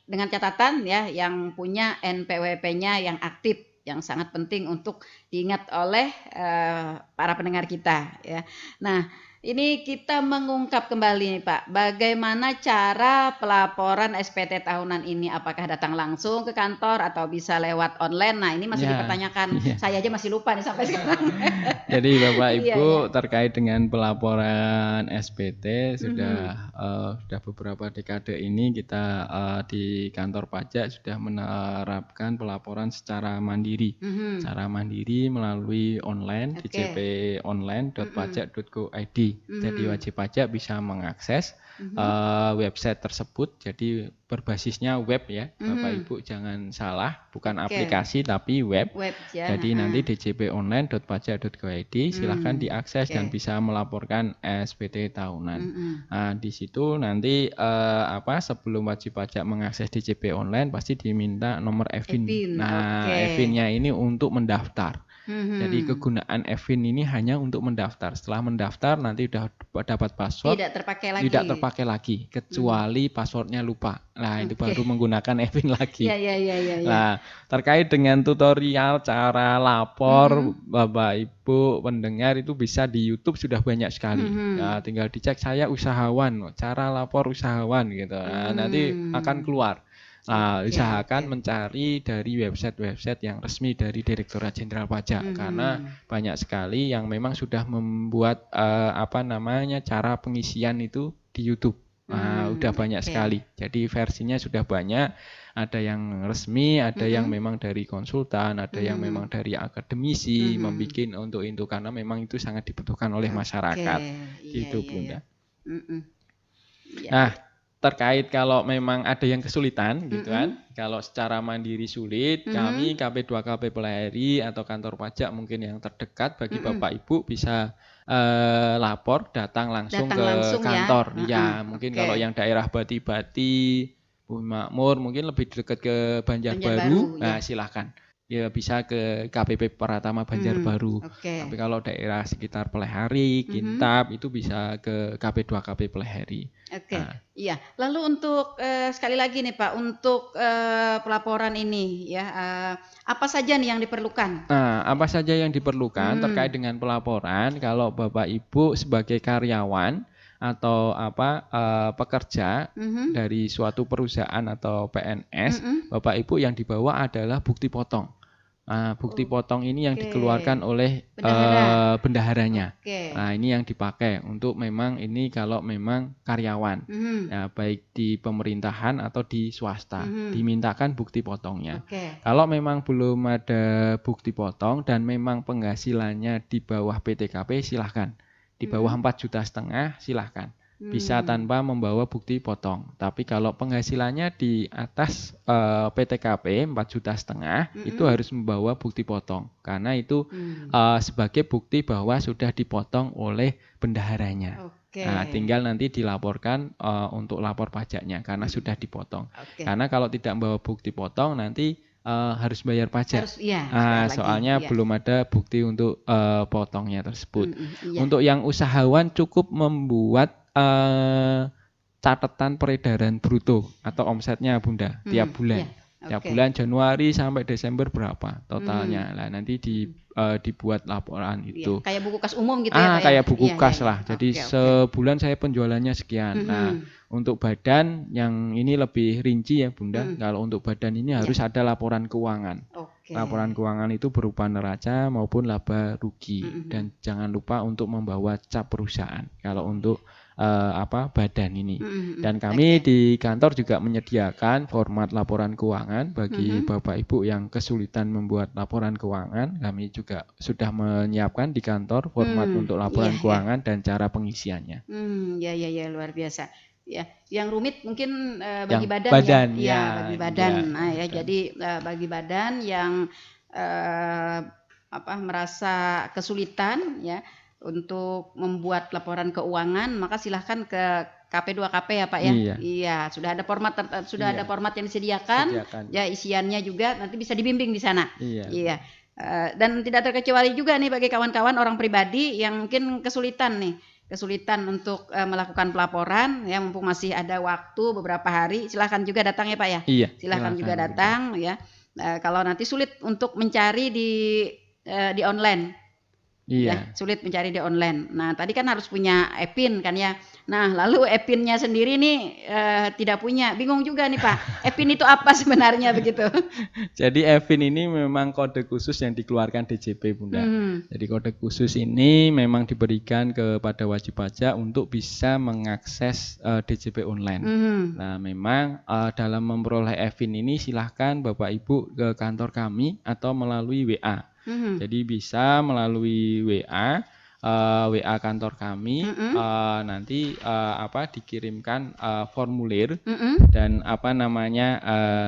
dengan catatan ya yang punya NPWP-nya yang aktif, yang sangat penting untuk diingat oleh para pendengar kita ya. Nah ini kita mengungkap kembali nih Pak, bagaimana cara pelaporan SPT tahunan ini? Apakah datang langsung ke kantor atau bisa lewat online? Nah ini masih Ya, dipertanyakan, iya. saya aja masih lupa nih sampai sekarang. Jadi Bapak Iya, Ibu iya. terkait dengan pelaporan SPT sudah beberapa dekade ini kita di kantor pajak sudah menerapkan pelaporan secara mandiri. Secara mandiri melalui online Oke. djponline.pajak.go.id. Jadi wajib pajak bisa mengakses website tersebut. Jadi berbasisnya web ya, Bapak Ibu jangan salah, bukan Oke. aplikasi tapi web. Web ya. Jadi nanti djponline.pajak.go.id silahkan diakses dan bisa melaporkan SPT tahunan. Nah, di situ nanti sebelum wajib pajak mengakses DJP online pasti diminta nomor EVIN. Nah, EVIN-nya ini untuk mendaftar. Jadi kegunaan EVIN ini hanya untuk mendaftar. Setelah mendaftar nanti udah dapat password. Tidak terpakai lagi. Kecuali passwordnya lupa. Nah, itu baru menggunakan EVIN lagi. Iya. Nah, terkait dengan tutorial cara lapor Bapak Ibu pendengar itu bisa di YouTube sudah banyak sekali. Nah, tinggal dicek saya usahawan, cara lapor usahawan gitu. Nah, nanti akan keluar. Nah, usahakan mencari dari website-website yang resmi dari Direktorat Jenderal Pajak karena banyak sekali yang memang sudah membuat cara pengisian itu di YouTube. Nah, udah banyak sekali. Jadi versinya sudah banyak. Ada yang resmi, ada yang memang dari konsultan, ada yang memang dari akademisi membikin untuk itu karena memang itu sangat dibutuhkan oleh masyarakat. Gitu, Bunda. Nah, terkait kalau memang ada yang kesulitan gitu kan, kalau secara mandiri sulit, kami KP2KP Pelahari atau kantor pajak mungkin yang terdekat bagi Bapak Ibu bisa lapor datang langsung ke kantor. Ya, mungkin kalau yang daerah Bati-Bati, Bumi Makmur mungkin lebih dekat ke Banjarbaru. Nah, silakan. Ya bisa ke KPP Pratama Banjarbaru. Tapi kalau daerah sekitar Pelehari, Kintab itu bisa ke KP2KP Pelehari. Oke, iya. Lalu untuk sekali lagi nih Pak, untuk pelaporan ini ya, apa saja nih yang diperlukan? Nah, apa saja yang diperlukan terkait dengan pelaporan? Kalau Bapak Ibu sebagai karyawan atau pekerja dari suatu perusahaan atau PNS, Bapak Ibu yang dibawa adalah bukti potong. Nah, bukti potong ini yang dikeluarkan oleh bendaharanya. Nah, ini yang dipakai untuk memang ini kalau memang karyawan, ya, baik di pemerintahan atau di swasta, dimintakan bukti potongnya. Kalau memang belum ada bukti potong dan memang penghasilannya di bawah PTKP, silahkan. Di bawah 4,5 juta silahkan. Bisa tanpa membawa bukti potong. Tapi kalau penghasilannya di atas PTKP 4,5 juta itu harus membawa bukti potong karena itu sebagai bukti bahwa sudah dipotong oleh bendaharanya. Nah, tinggal nanti dilaporkan untuk lapor pajaknya karena sudah dipotong. Karena kalau tidak membawa bukti potong nanti harus bayar pajak. Soalnya belum ada bukti untuk potongnya tersebut. Untuk yang usahawan cukup membuat catatan peredaran bruto atau omsetnya Bunda tiap bulan. Tiap bulan Januari sampai Desember berapa totalnya. Nah, nanti dibuat laporan itu. Kayak buku kas umum gitu ya Pak? Kayak buku kas lah. Jadi sebulan saya penjualannya sekian. Nah, untuk badan yang ini lebih rinci ya Bunda. Kalau untuk badan ini harus ada laporan keuangan. Laporan keuangan itu berupa neraca maupun laba rugi. Dan jangan lupa untuk membawa cap perusahaan. Kalau untuk badan ini. Mhm, Dan kami oke. di kantor juga menyediakan format laporan keuangan bagi Mhm. Bapak Ibu yang kesulitan membuat laporan keuangan. Kami juga sudah menyiapkan di kantor format untuk Iya laporan ya. keuangan dan cara pengisiannya. Ya ya ya, luar biasa. Ya, yang rumit mungkin, bagi Yang badan ya? badan, Iya, ya, bagi badan. ya, Nah yang ya, badan. jadi, bagi badan yang, eee, merasa kesulitan ya, untuk membuat laporan keuangan, maka silahkan ke KP2KP ya, Pak, ya? Iya, Iya, sudah ada iya, format yang disediakan, sediakan. ya isiannya juga nanti bisa dibimbing di sana. Iya, Iya, dan tidak terkecuali juga nih bagi kawan-kawan orang pribadi yang mungkin kesulitan untuk, melakukan pelaporan ya, mumpung masih ada waktu beberapa hari, silahkan juga datang ya, Pak, ya? iya, Silahkan silakan juga Bunda. datang ya, kalau nanti sulit untuk mencari di online. Ya, Iya. sulit mencari di online. Nah, tadi kan harus punya e-PIN kan ya. Nah, lalu e-PIN-nya sendiri nih, tidak punya, bingung juga nih, Pak. E-PIN itu apa sebenarnya begitu? Jadi EVIN ini memang kode khusus yang dikeluarkan DJP, Bunda. Mhm. Jadi kode khusus ini memang diberikan kepada wajib pajak untuk bisa mengakses DJP online. Mhm. Nah, memang dalam memperoleh EVIN ini silahkan Bapak Ibu ke kantor kami atau melalui WA. Mhm. Jadi bisa melalui WA, WA kantor kami, Mhm. nanti dikirimkan formulir Mhm. dan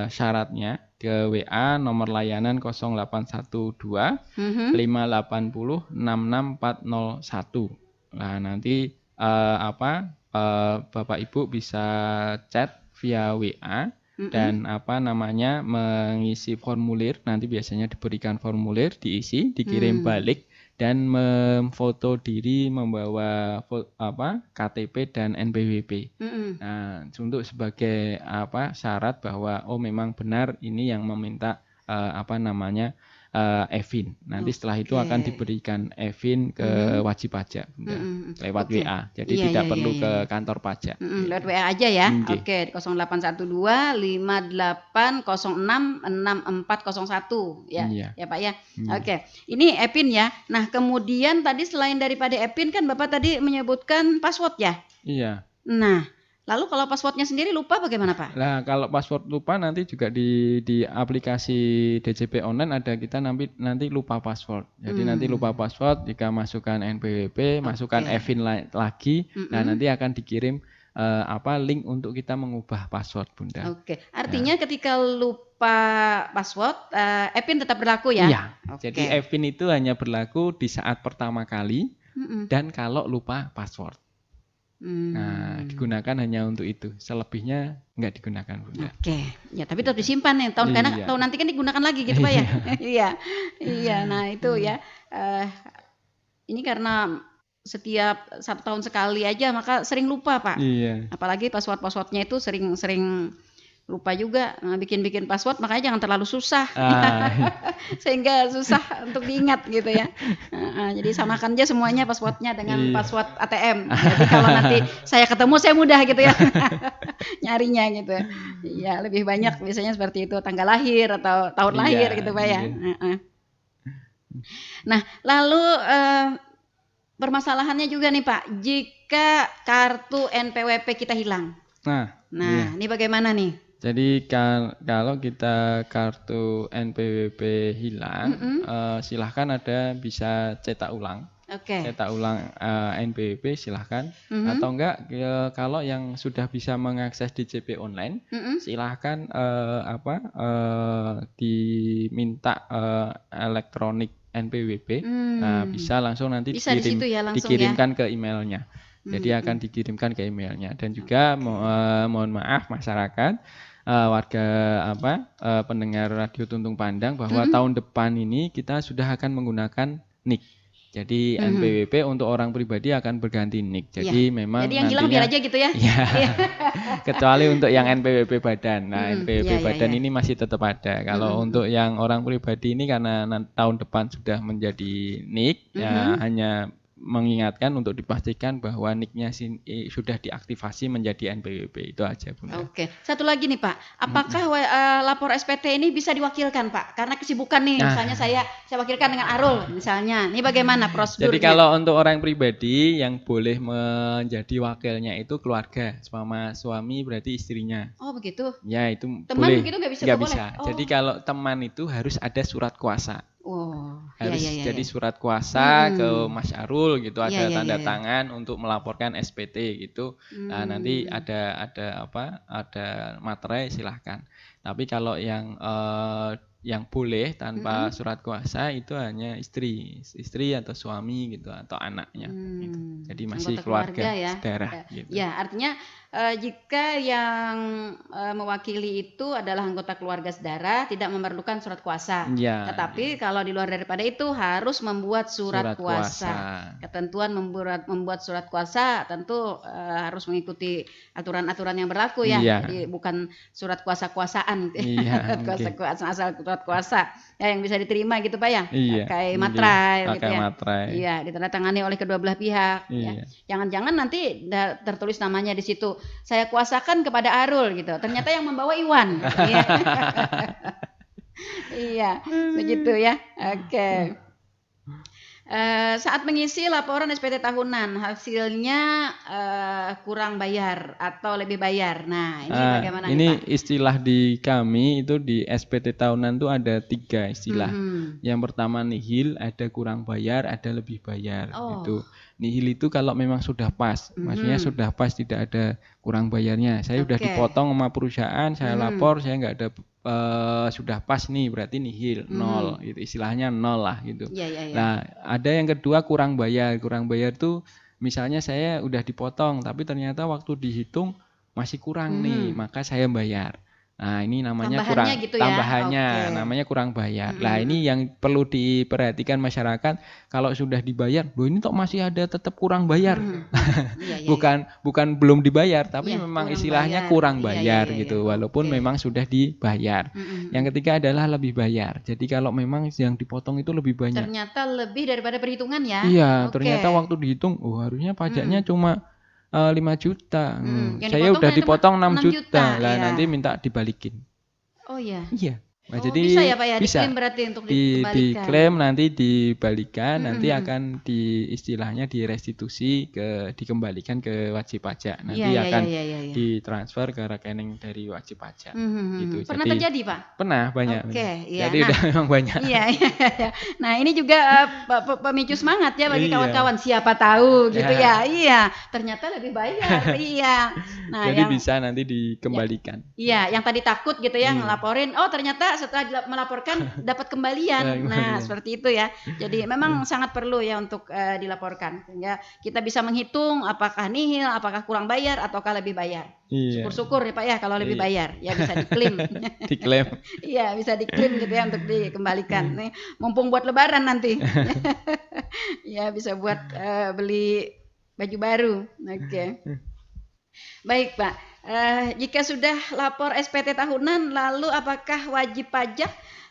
syaratnya ke WA nomor layanan 0812 Mhm. 580 66401. Nah, nanti Bapak Ibu bisa chat via WA Mhm. dan mengisi formulir. Nanti biasanya diberikan formulir, diisi, dikirim Mmm. balik dan memfoto diri membawa KTP dan NPWP. Mhm. Nah, untuk sebagai syarat bahwa memang benar ini yang meminta EVIN. Nanti setelah itu Oke. akan diberikan EVIN ke Mhm. wajib pajak, Bunda, Mhm. lewat Oke. WA. Jadi Iya iya tidak iya perlu iya ke iya. kantor pajak Lewat gitu. WA aja ya? Nggih. Oke, 0812 5806 6401 ya, Iya. ya Pak ya? Iya. Oke, ini e-PIN ya. Nah, kemudian tadi selain daripada e-PIN kan Bapak tadi menyebutkan password ya? Iya. Nah, lalu kalau password-nya sendiri lupa bagaimana Pak? Nah, kalau password lupa nanti juga di aplikasi DJP online ada kita nanti lupa password. Jadi nanti lupa Mmm. password jika masukkan NPWP, masukkan Oke. EVIN lagi, nah Mhm. nanti akan dikirim link untuk kita mengubah password, Bunda. Oke, Nah, artinya ketika lupa password, e-PIN tetap berlaku ya? iya. Jadi Oke. EVIN itu hanya berlaku di saat pertama kali Mhm. dan kalau lupa password. Nah, Mmm. digunakan hanya untuk itu. Selebihnya nggak digunakan, Bunda. Oke, ya tapi tetap Gitu. disimpan nih, Iya. tahun nanti kan digunakan lagi gitu Pak ya? Iya. Iya, iya, nah itu ya, eee, ini karena setiap 1 tahun sekali aja maka sering lupa Pak, Iya. apalagi password-password-nya itu sering lupa juga, bikin password makanya jangan terlalu susah, Ah. sehingga susah untuk diingat gitu ya, heeh, jadi samakan aja semuanya password-nya dengan Iya. password ATM, jadi kalau nanti saya ketemu saya mudah gitu ya. Nyarinya gitu. Iya, lebih banyak biasanya seperti itu, tanggal lahir atau tahun Iya, lahir gitu, Pak, ya? nggih. Heeh. Nah, lalu, permasalahannya juga nih, Pak, jika kartu NPWP kita hilang. Nah, iya. Nah, ini bagaimana nih? Jadi kalau kita kartu NPWP hilang, Mhm. silahkan bisa cetak ulang. Oke. Cetak ulang NPWP silahkan. Mhm. Atau enggak kalau yang sudah bisa mengakses DJP online, Mhm. silahkan diminta elektronik NPWP. Nah, Mmm. bisa langsung nanti Bisa di situ ya langsung ya? dikirimkan ke emailnya. Jadi akan Mhm. dikirimkan ke emailnya dan juga Oke. mohon maaf masyarakat, warga pendengar radio Tuntung Pandang bahwa Mhm. tahun depan ini kita sudah akan menggunakan NIK. Jadi Mhm. NPWP untuk orang pribadi akan berganti NIK. Iya. Jadi Jadi memang yang hilang biar nantinya aja gitu ya? ya Iya. kecuali untuk yang Iya. NPWP badan. Nah, Iya NPWP iya iya. badan ini masih tetap ada. Mhm Kalau mhm. untuk yang orang pribadi ini karena tahun depan sudah menjadi NIK, ya Mhm. hanya mengingatkan untuk dipastikan bahwa NIK-nya sudah diaktifasi menjadi NPWP. Itu aja, Bunda. Oke. Satu lagi nih Pak, apakah lapor SPT ini bisa diwakilkan Pak? Karena kesibukan nih, misalnya saya wakilkan dengan Arul misalnya. Ini bagaimana prosedurnya? Jadi kalau untuk orang pribadi yang boleh menjadi wakilnya itu keluarga, sama suami berarti istrinya. Oh begitu. Ya itu Teman boleh. begitu nggak bisa? Nggak Nggak boleh? bisa. Oh. Jadi kalau teman itu harus ada surat kuasa. Oh, Harus ya. jadi surat kuasa ke Hmm. Mas Arul gitu, ada Iya, tanda iya. tangan untuk melaporkan SPT gitu. Nah, nanti Hmm. ada materai silahkan. Tapi kalau yang boleh tanpa surat kuasa itu hanya istri atau suami gitu atau anaknya gitu. Jadi masih Anggota keluarga ya. saudara gitu. Ya, artinya jika yang mewakili itu adalah anggota keluarga saudara tidak memerlukan surat kuasa. Ya, Tetapi kalau di luar daripada itu harus membuat surat kuasa. Ketentuan membuat surat kuasa tentu harus mengikuti aturan-aturan yang berlaku ya. Iya. Jadi bukan surat kuasa-kuasaan gitu. Iya, Kuasa asal surat kuasa ya yang bisa diterima gitu Pak ya. Iya, Pakai mungkin. materai gitu Pakai ya. materai. Iya, ditandatangani oleh kedua belah pihak ya. Iya. Jangan-jangan nanti tertulis namanya di situ. Saya kuasakan kepada Arul gitu. Ternyata yang membawa Iwan. Iya. Iya, begitu ya. Oke. Saat mengisi laporan SPT tahunan hasilnya kurang bayar atau lebih bayar. Nah, ini bagaimana ini nih Pak? istilah di kami itu di SPT tahunan itu ada 3 istilah. Yang pertama nihil, ada kurang bayar, ada lebih bayar. Oh. Itu nihil itu kalau memang sudah pas, maksudnya sudah pas tidak ada kurang bayarnya. Saya udah dipotong sama perusahaan, saya lapor, saya nggak ada sudah pas nih, berarti nihil, nol, gitu. Istilahnya nol lah gitu. Iya. Nah, ada yang kedua kurang bayar. Kurang bayar tuh misalnya saya udah dipotong, tapi ternyata waktu dihitung masih kurang nih, maka saya bayar. Nah, ini namanya Tambahannya kurang gitu ya? tambahannya, Oke. namanya kurang bayar. Nah, ini yang perlu diperhatikan masyarakat, kalau sudah dibayar, loh ini kok masih ada tetap kurang bayar. Iya. Bukan belum dibayar, tapi Iya, memang kurang istilahnya bayar. kurang Iya, bayar iya. gitu, walaupun Oke. memang sudah dibayar. Yang ketiga adalah lebih bayar. Jadi kalau memang yang dipotong itu lebih banyak. Ternyata lebih daripada perhitungan ya? Iya, Oke. ternyata waktu dihitung, harusnya pajaknya cuma 5 juta. Yang Saya dipotong udah ternyata dipotong 6 6 juta. juta, Lah iya. nanti minta dibalikin. Oh iya. Iya. Nah, Oh, jadi bisa ya Pak ya? bisa. Diklaim berarti untuk dikembalikan. Diklaim nanti dibalikan, nanti akan istilahnya direstitusi dikembalikan ke wajib pajak. Nanti Iya. akan ditransfer ke rekening dari wajib pajak. Gitu. Pernah Jadi terjadi Pak? pernah banyak. Oke, iya. Jadi udah memang banyak. Iya. Nah, ini juga pemicu semangat ya bagi Iya. kawan-kawan. Siapa tahu gitu Ya. ya. Iya, ternyata lebih bayar. Iya. Nah, Jadi bisa nanti dikembalikan. Iya, yang tadi takut gitu ya ngelaporin, oh ternyata setelah melaporkan dapat kembalian. Nah, seperti itu ya. Jadi memang sangat perlu ya untuk dilaporkan sehingga kita bisa menghitung apakah nihil, apakah kurang bayar ataukah lebih bayar. Iya. Syukur-syukur ya Pak ya kalau lebih bayar, ya bisa diklaim. Diklaim. Iya, bisa diklaim gitu ya untuk dikembalikan. Nih, mumpung buat lebaran nanti. Ya, bisa buat beli baju baru. Oke. Baik, Pak. Jika sudah lapor SPT tahunan, lalu apakah wajib pajak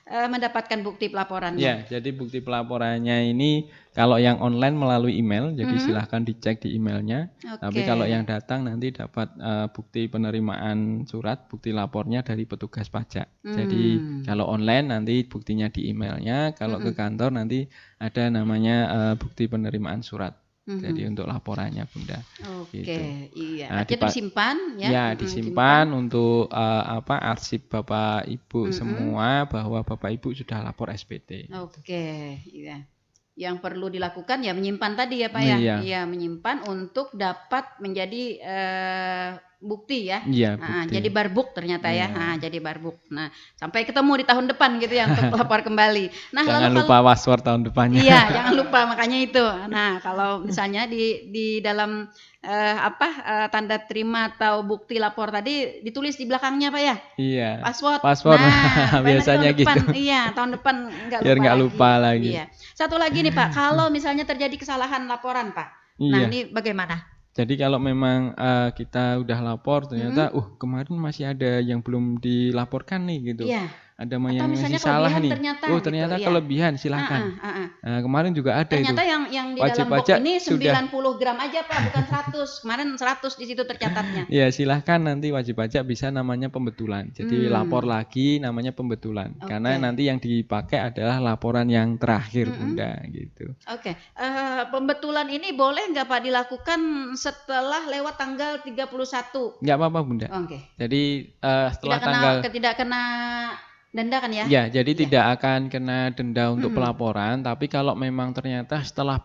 mendapatkan bukti pelaporannya? Ya, jadi bukti pelaporannya ini kalau yang online melalui email, jadi silahkan dicek di emailnya. Tapi kalau yang datang nanti dapat bukti penerimaan surat, bukti lapornya dari petugas pajak. Jadi kalau online nanti buktinya di emailnya, kalau ke kantor nanti ada namanya bukti penerimaan surat. Jadi untuk laporannya Bunda. Oke, Gitu. iya. Nah, Itu disimpan ya? Ya, disimpan untuk arsip Bapak Ibu semua bahwa Bapak Ibu sudah lapor SPT. Oke, iya. Yang perlu dilakukan ya menyimpan tadi ya Pak ya? Iya. Iya, menyimpan untuk dapat menjadi bukti ya. Iya, Nah, bukti. jadi barbuk ternyata ya. Iya. Nah, jadi barbuk. Nah, sampai ketemu di tahun depan gitu ya untuk lapor kembali. Nah, Jangan lalu lupa password tahun depannya. Iya, jangan lupa makanya itu. Nah, kalau misalnya di dalam tanda terima atau bukti lapor tadi ditulis di belakangnya Pak ya? Iya. Password. Nah, Biasanya tahun depan, gitu. Iya, tahun depan Biar nggak lupa lagi. Iya. Satu lagi nih Pak, kalau misalnya terjadi kesalahan laporan Pak. Nah, Iya. ini bagaimana? Jadi kalau memang kita udah lapor ternyata kemarin masih ada yang belum dilaporkan nih gitu. Iya. ada Atau yang misalnya ngasih salah kelebihan nih. ternyata Oh, gitu, ternyata iya. kelebihan, silakan. Nah, kemarin juga ada itu. Ternyata yang di Wajib dalam box pajak ini sudah 90 gram aja Pak, bukan 100. Kemarin 100 di situ tercatatnya. ya silahkan nanti wajib pajak bisa namanya pembetulan. Jadi lapor lagi namanya pembetulan. Karena Oke. nanti yang dipakai adalah laporan yang terakhir Bunda gitu. Oke, pembetulan ini boleh nggak Pak dilakukan setelah lewat tanggal 31? Nggak apa-apa Bunda. Oke. Jadi setelah Tidak kena denda kan ya? ya, jadi Iya. tidak akan kena denda untuk pelaporan, tapi kalau memang ternyata setelah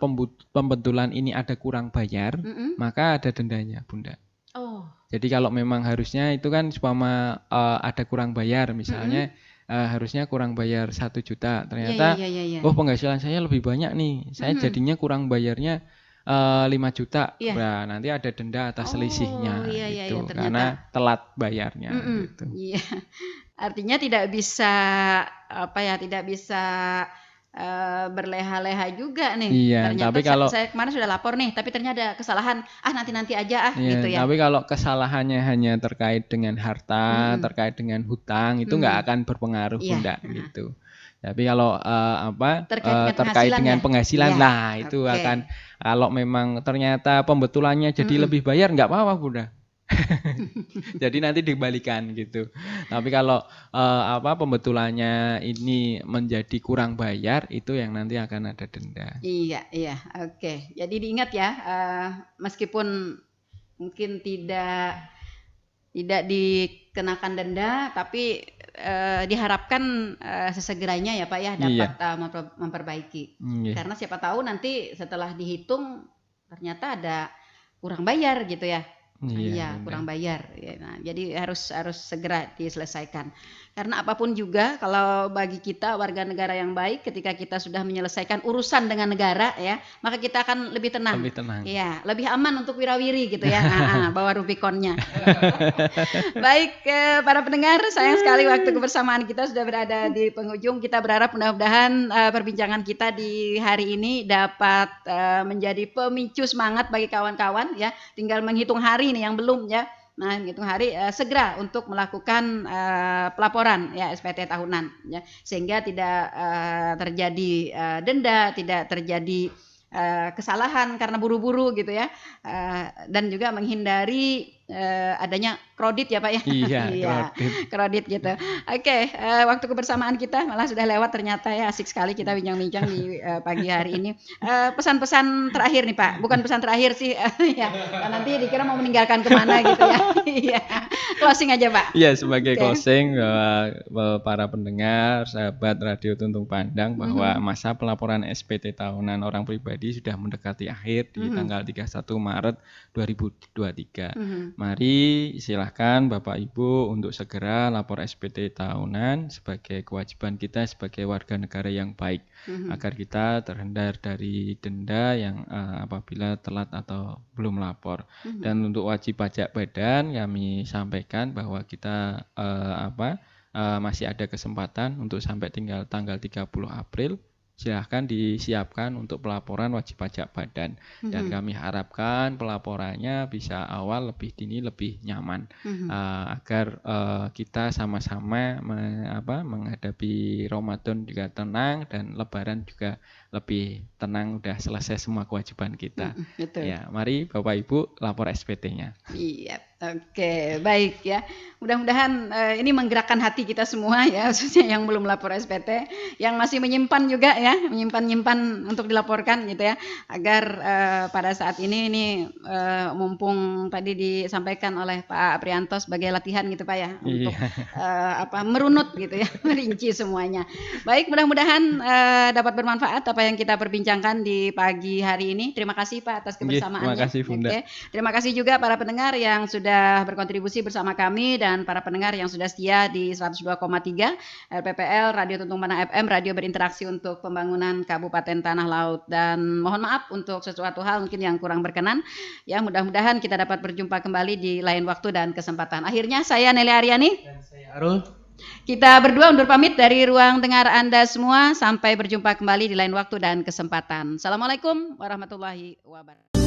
pembetulan ini ada kurang bayar, maka ada dendanya, Bunda. Oh. Jadi kalau memang harusnya itu kan supaya ada kurang bayar, misalnya harusnya kurang bayar 1 juta, ternyata Iya. oh penghasilan saya lebih banyak nih, saya jadinya kurang bayarnya 5 juta. Iya. Nah, nanti ada denda atas selisihnya Iya, gitu, ternyata. karena telat bayarnya gitu. Iya. Artinya tidak bisa tidak bisa berleha-leha juga nih. Iya, Ternyata tapi kalau saya kemarin sudah lapor nih, tapi ternyata ada kesalahan. Nanti aja gitu ya. tapi kalau kesalahannya hanya terkait dengan harta, terkait dengan hutang, itu nggak akan berpengaruh Iya. Bunda gitu. Tapi kalau Terkait dengan terkait dengan penghasilan penghasilan, ya? nah itu Oke. akan kalau memang ternyata pembetulannya jadi lebih bayar, nggak apa-apa Bunda. Jadi nanti dikembalikan gitu. Tapi kalau pembetulannya ini menjadi kurang bayar, itu yang nanti akan ada denda. Iya, oke. Jadi diingat ya, meskipun mungkin tidak dikenakan denda, tapi diharapkan sesegeranya ya Pak ya dapat memperbaiki. Karena siapa tahu nanti setelah dihitung ternyata ada kurang bayar gitu ya. Iya, kurang bayar. Nah, jadi harus segera diselesaikan. Karena apapun juga kalau bagi kita warga negara yang baik, ketika kita sudah menyelesaikan urusan dengan negara ya, maka kita akan lebih tenang. Lebih tenang. Iya, lebih aman untuk wirawiri gitu ya. Bawa Rubiconnya. Baik, para pendengar, sayang sekali waktu kebersamaan kita sudah berada di penghujung. Kita berharap mudah-mudahan perbincangan kita di hari ini dapat menjadi pemicu semangat bagi kawan-kawan ya. Tinggal menghitung hari nih yang belum ya. Nah, menghitung hari segera untuk melakukan pelaporan ya SPT tahunan ya, sehingga tidak terjadi denda, tidak terjadi kesalahan karena buru-buru gitu ya, dan juga menghindari adanya kredit ya Pak ya. Iya, kredit gitu. Oke, waktu kebersamaan kita malah sudah lewat ternyata ya, asik sekali kita bincang-bincang di pagi hari ini. Pesan-pesan terakhir nih Pak, bukan pesan terakhir sih ya, nanti dikira mau meninggalkan kemana gitu ya. Iya, closing aja Pak. Iya, sebagai closing bahwa para pendengar, sahabat Radio Tuntung Pandang, bahwa masa pelaporan SPT tahunan orang pribadi sudah mendekati akhir di tanggal 31 Maret 2023. Mari silahkan Bapak Ibu untuk segera lapor SPT tahunan sebagai kewajiban kita sebagai warga negara yang baik, agar kita terhindar dari denda yang apabila telat atau belum lapor. Dan untuk wajib pajak badan kami sampaikan bahwa kita masih ada kesempatan untuk sampai tanggal 30 April. Silahkan disiapkan untuk pelaporan wajib pajak badan, dan kami harapkan pelaporannya bisa awal, lebih dini, lebih nyaman, agar kita sama-sama menghadapi Ramadan juga tenang dan Lebaran juga lebih tenang, udah selesai semua kewajiban kita. Betul. Ya, mari Bapak Ibu lapor SPT-nya. Iya, oke, baik ya. Mudah-mudahan ini menggerakkan hati kita semua ya, khususnya yang belum lapor SPT, yang masih menyimpan juga ya, menyimpan untuk dilaporkan gitu ya, agar pada saat ini mumpung tadi disampaikan oleh Pak Prianto sebagai latihan gitu Pak ya, untuk merunut gitu ya, merinci semuanya. Baik, mudah-mudahan dapat bermanfaat apa yang kita perbincangkan di pagi hari ini. Terima kasih Pak atas kebersamaannya. Terima kasih Bunda. Oke. Terima kasih juga para pendengar yang sudah berkontribusi bersama kami dan para pendengar yang sudah setia di 102,3 RPPL Radio Tuntung Pandang FM, radio berinteraksi untuk pembangunan Kabupaten Tanah Laut. Dan mohon maaf untuk sesuatu hal mungkin yang kurang berkenan. Ya, mudah-mudahan kita dapat berjumpa kembali di lain waktu dan kesempatan. Akhirnya saya Nelly Aryani dan saya Arul. Kita berdua undur pamit dari ruang dengar Anda semua. Sampai berjumpa kembali di lain waktu dan kesempatan. Assalamualaikum warahmatullahi wabarakatuh.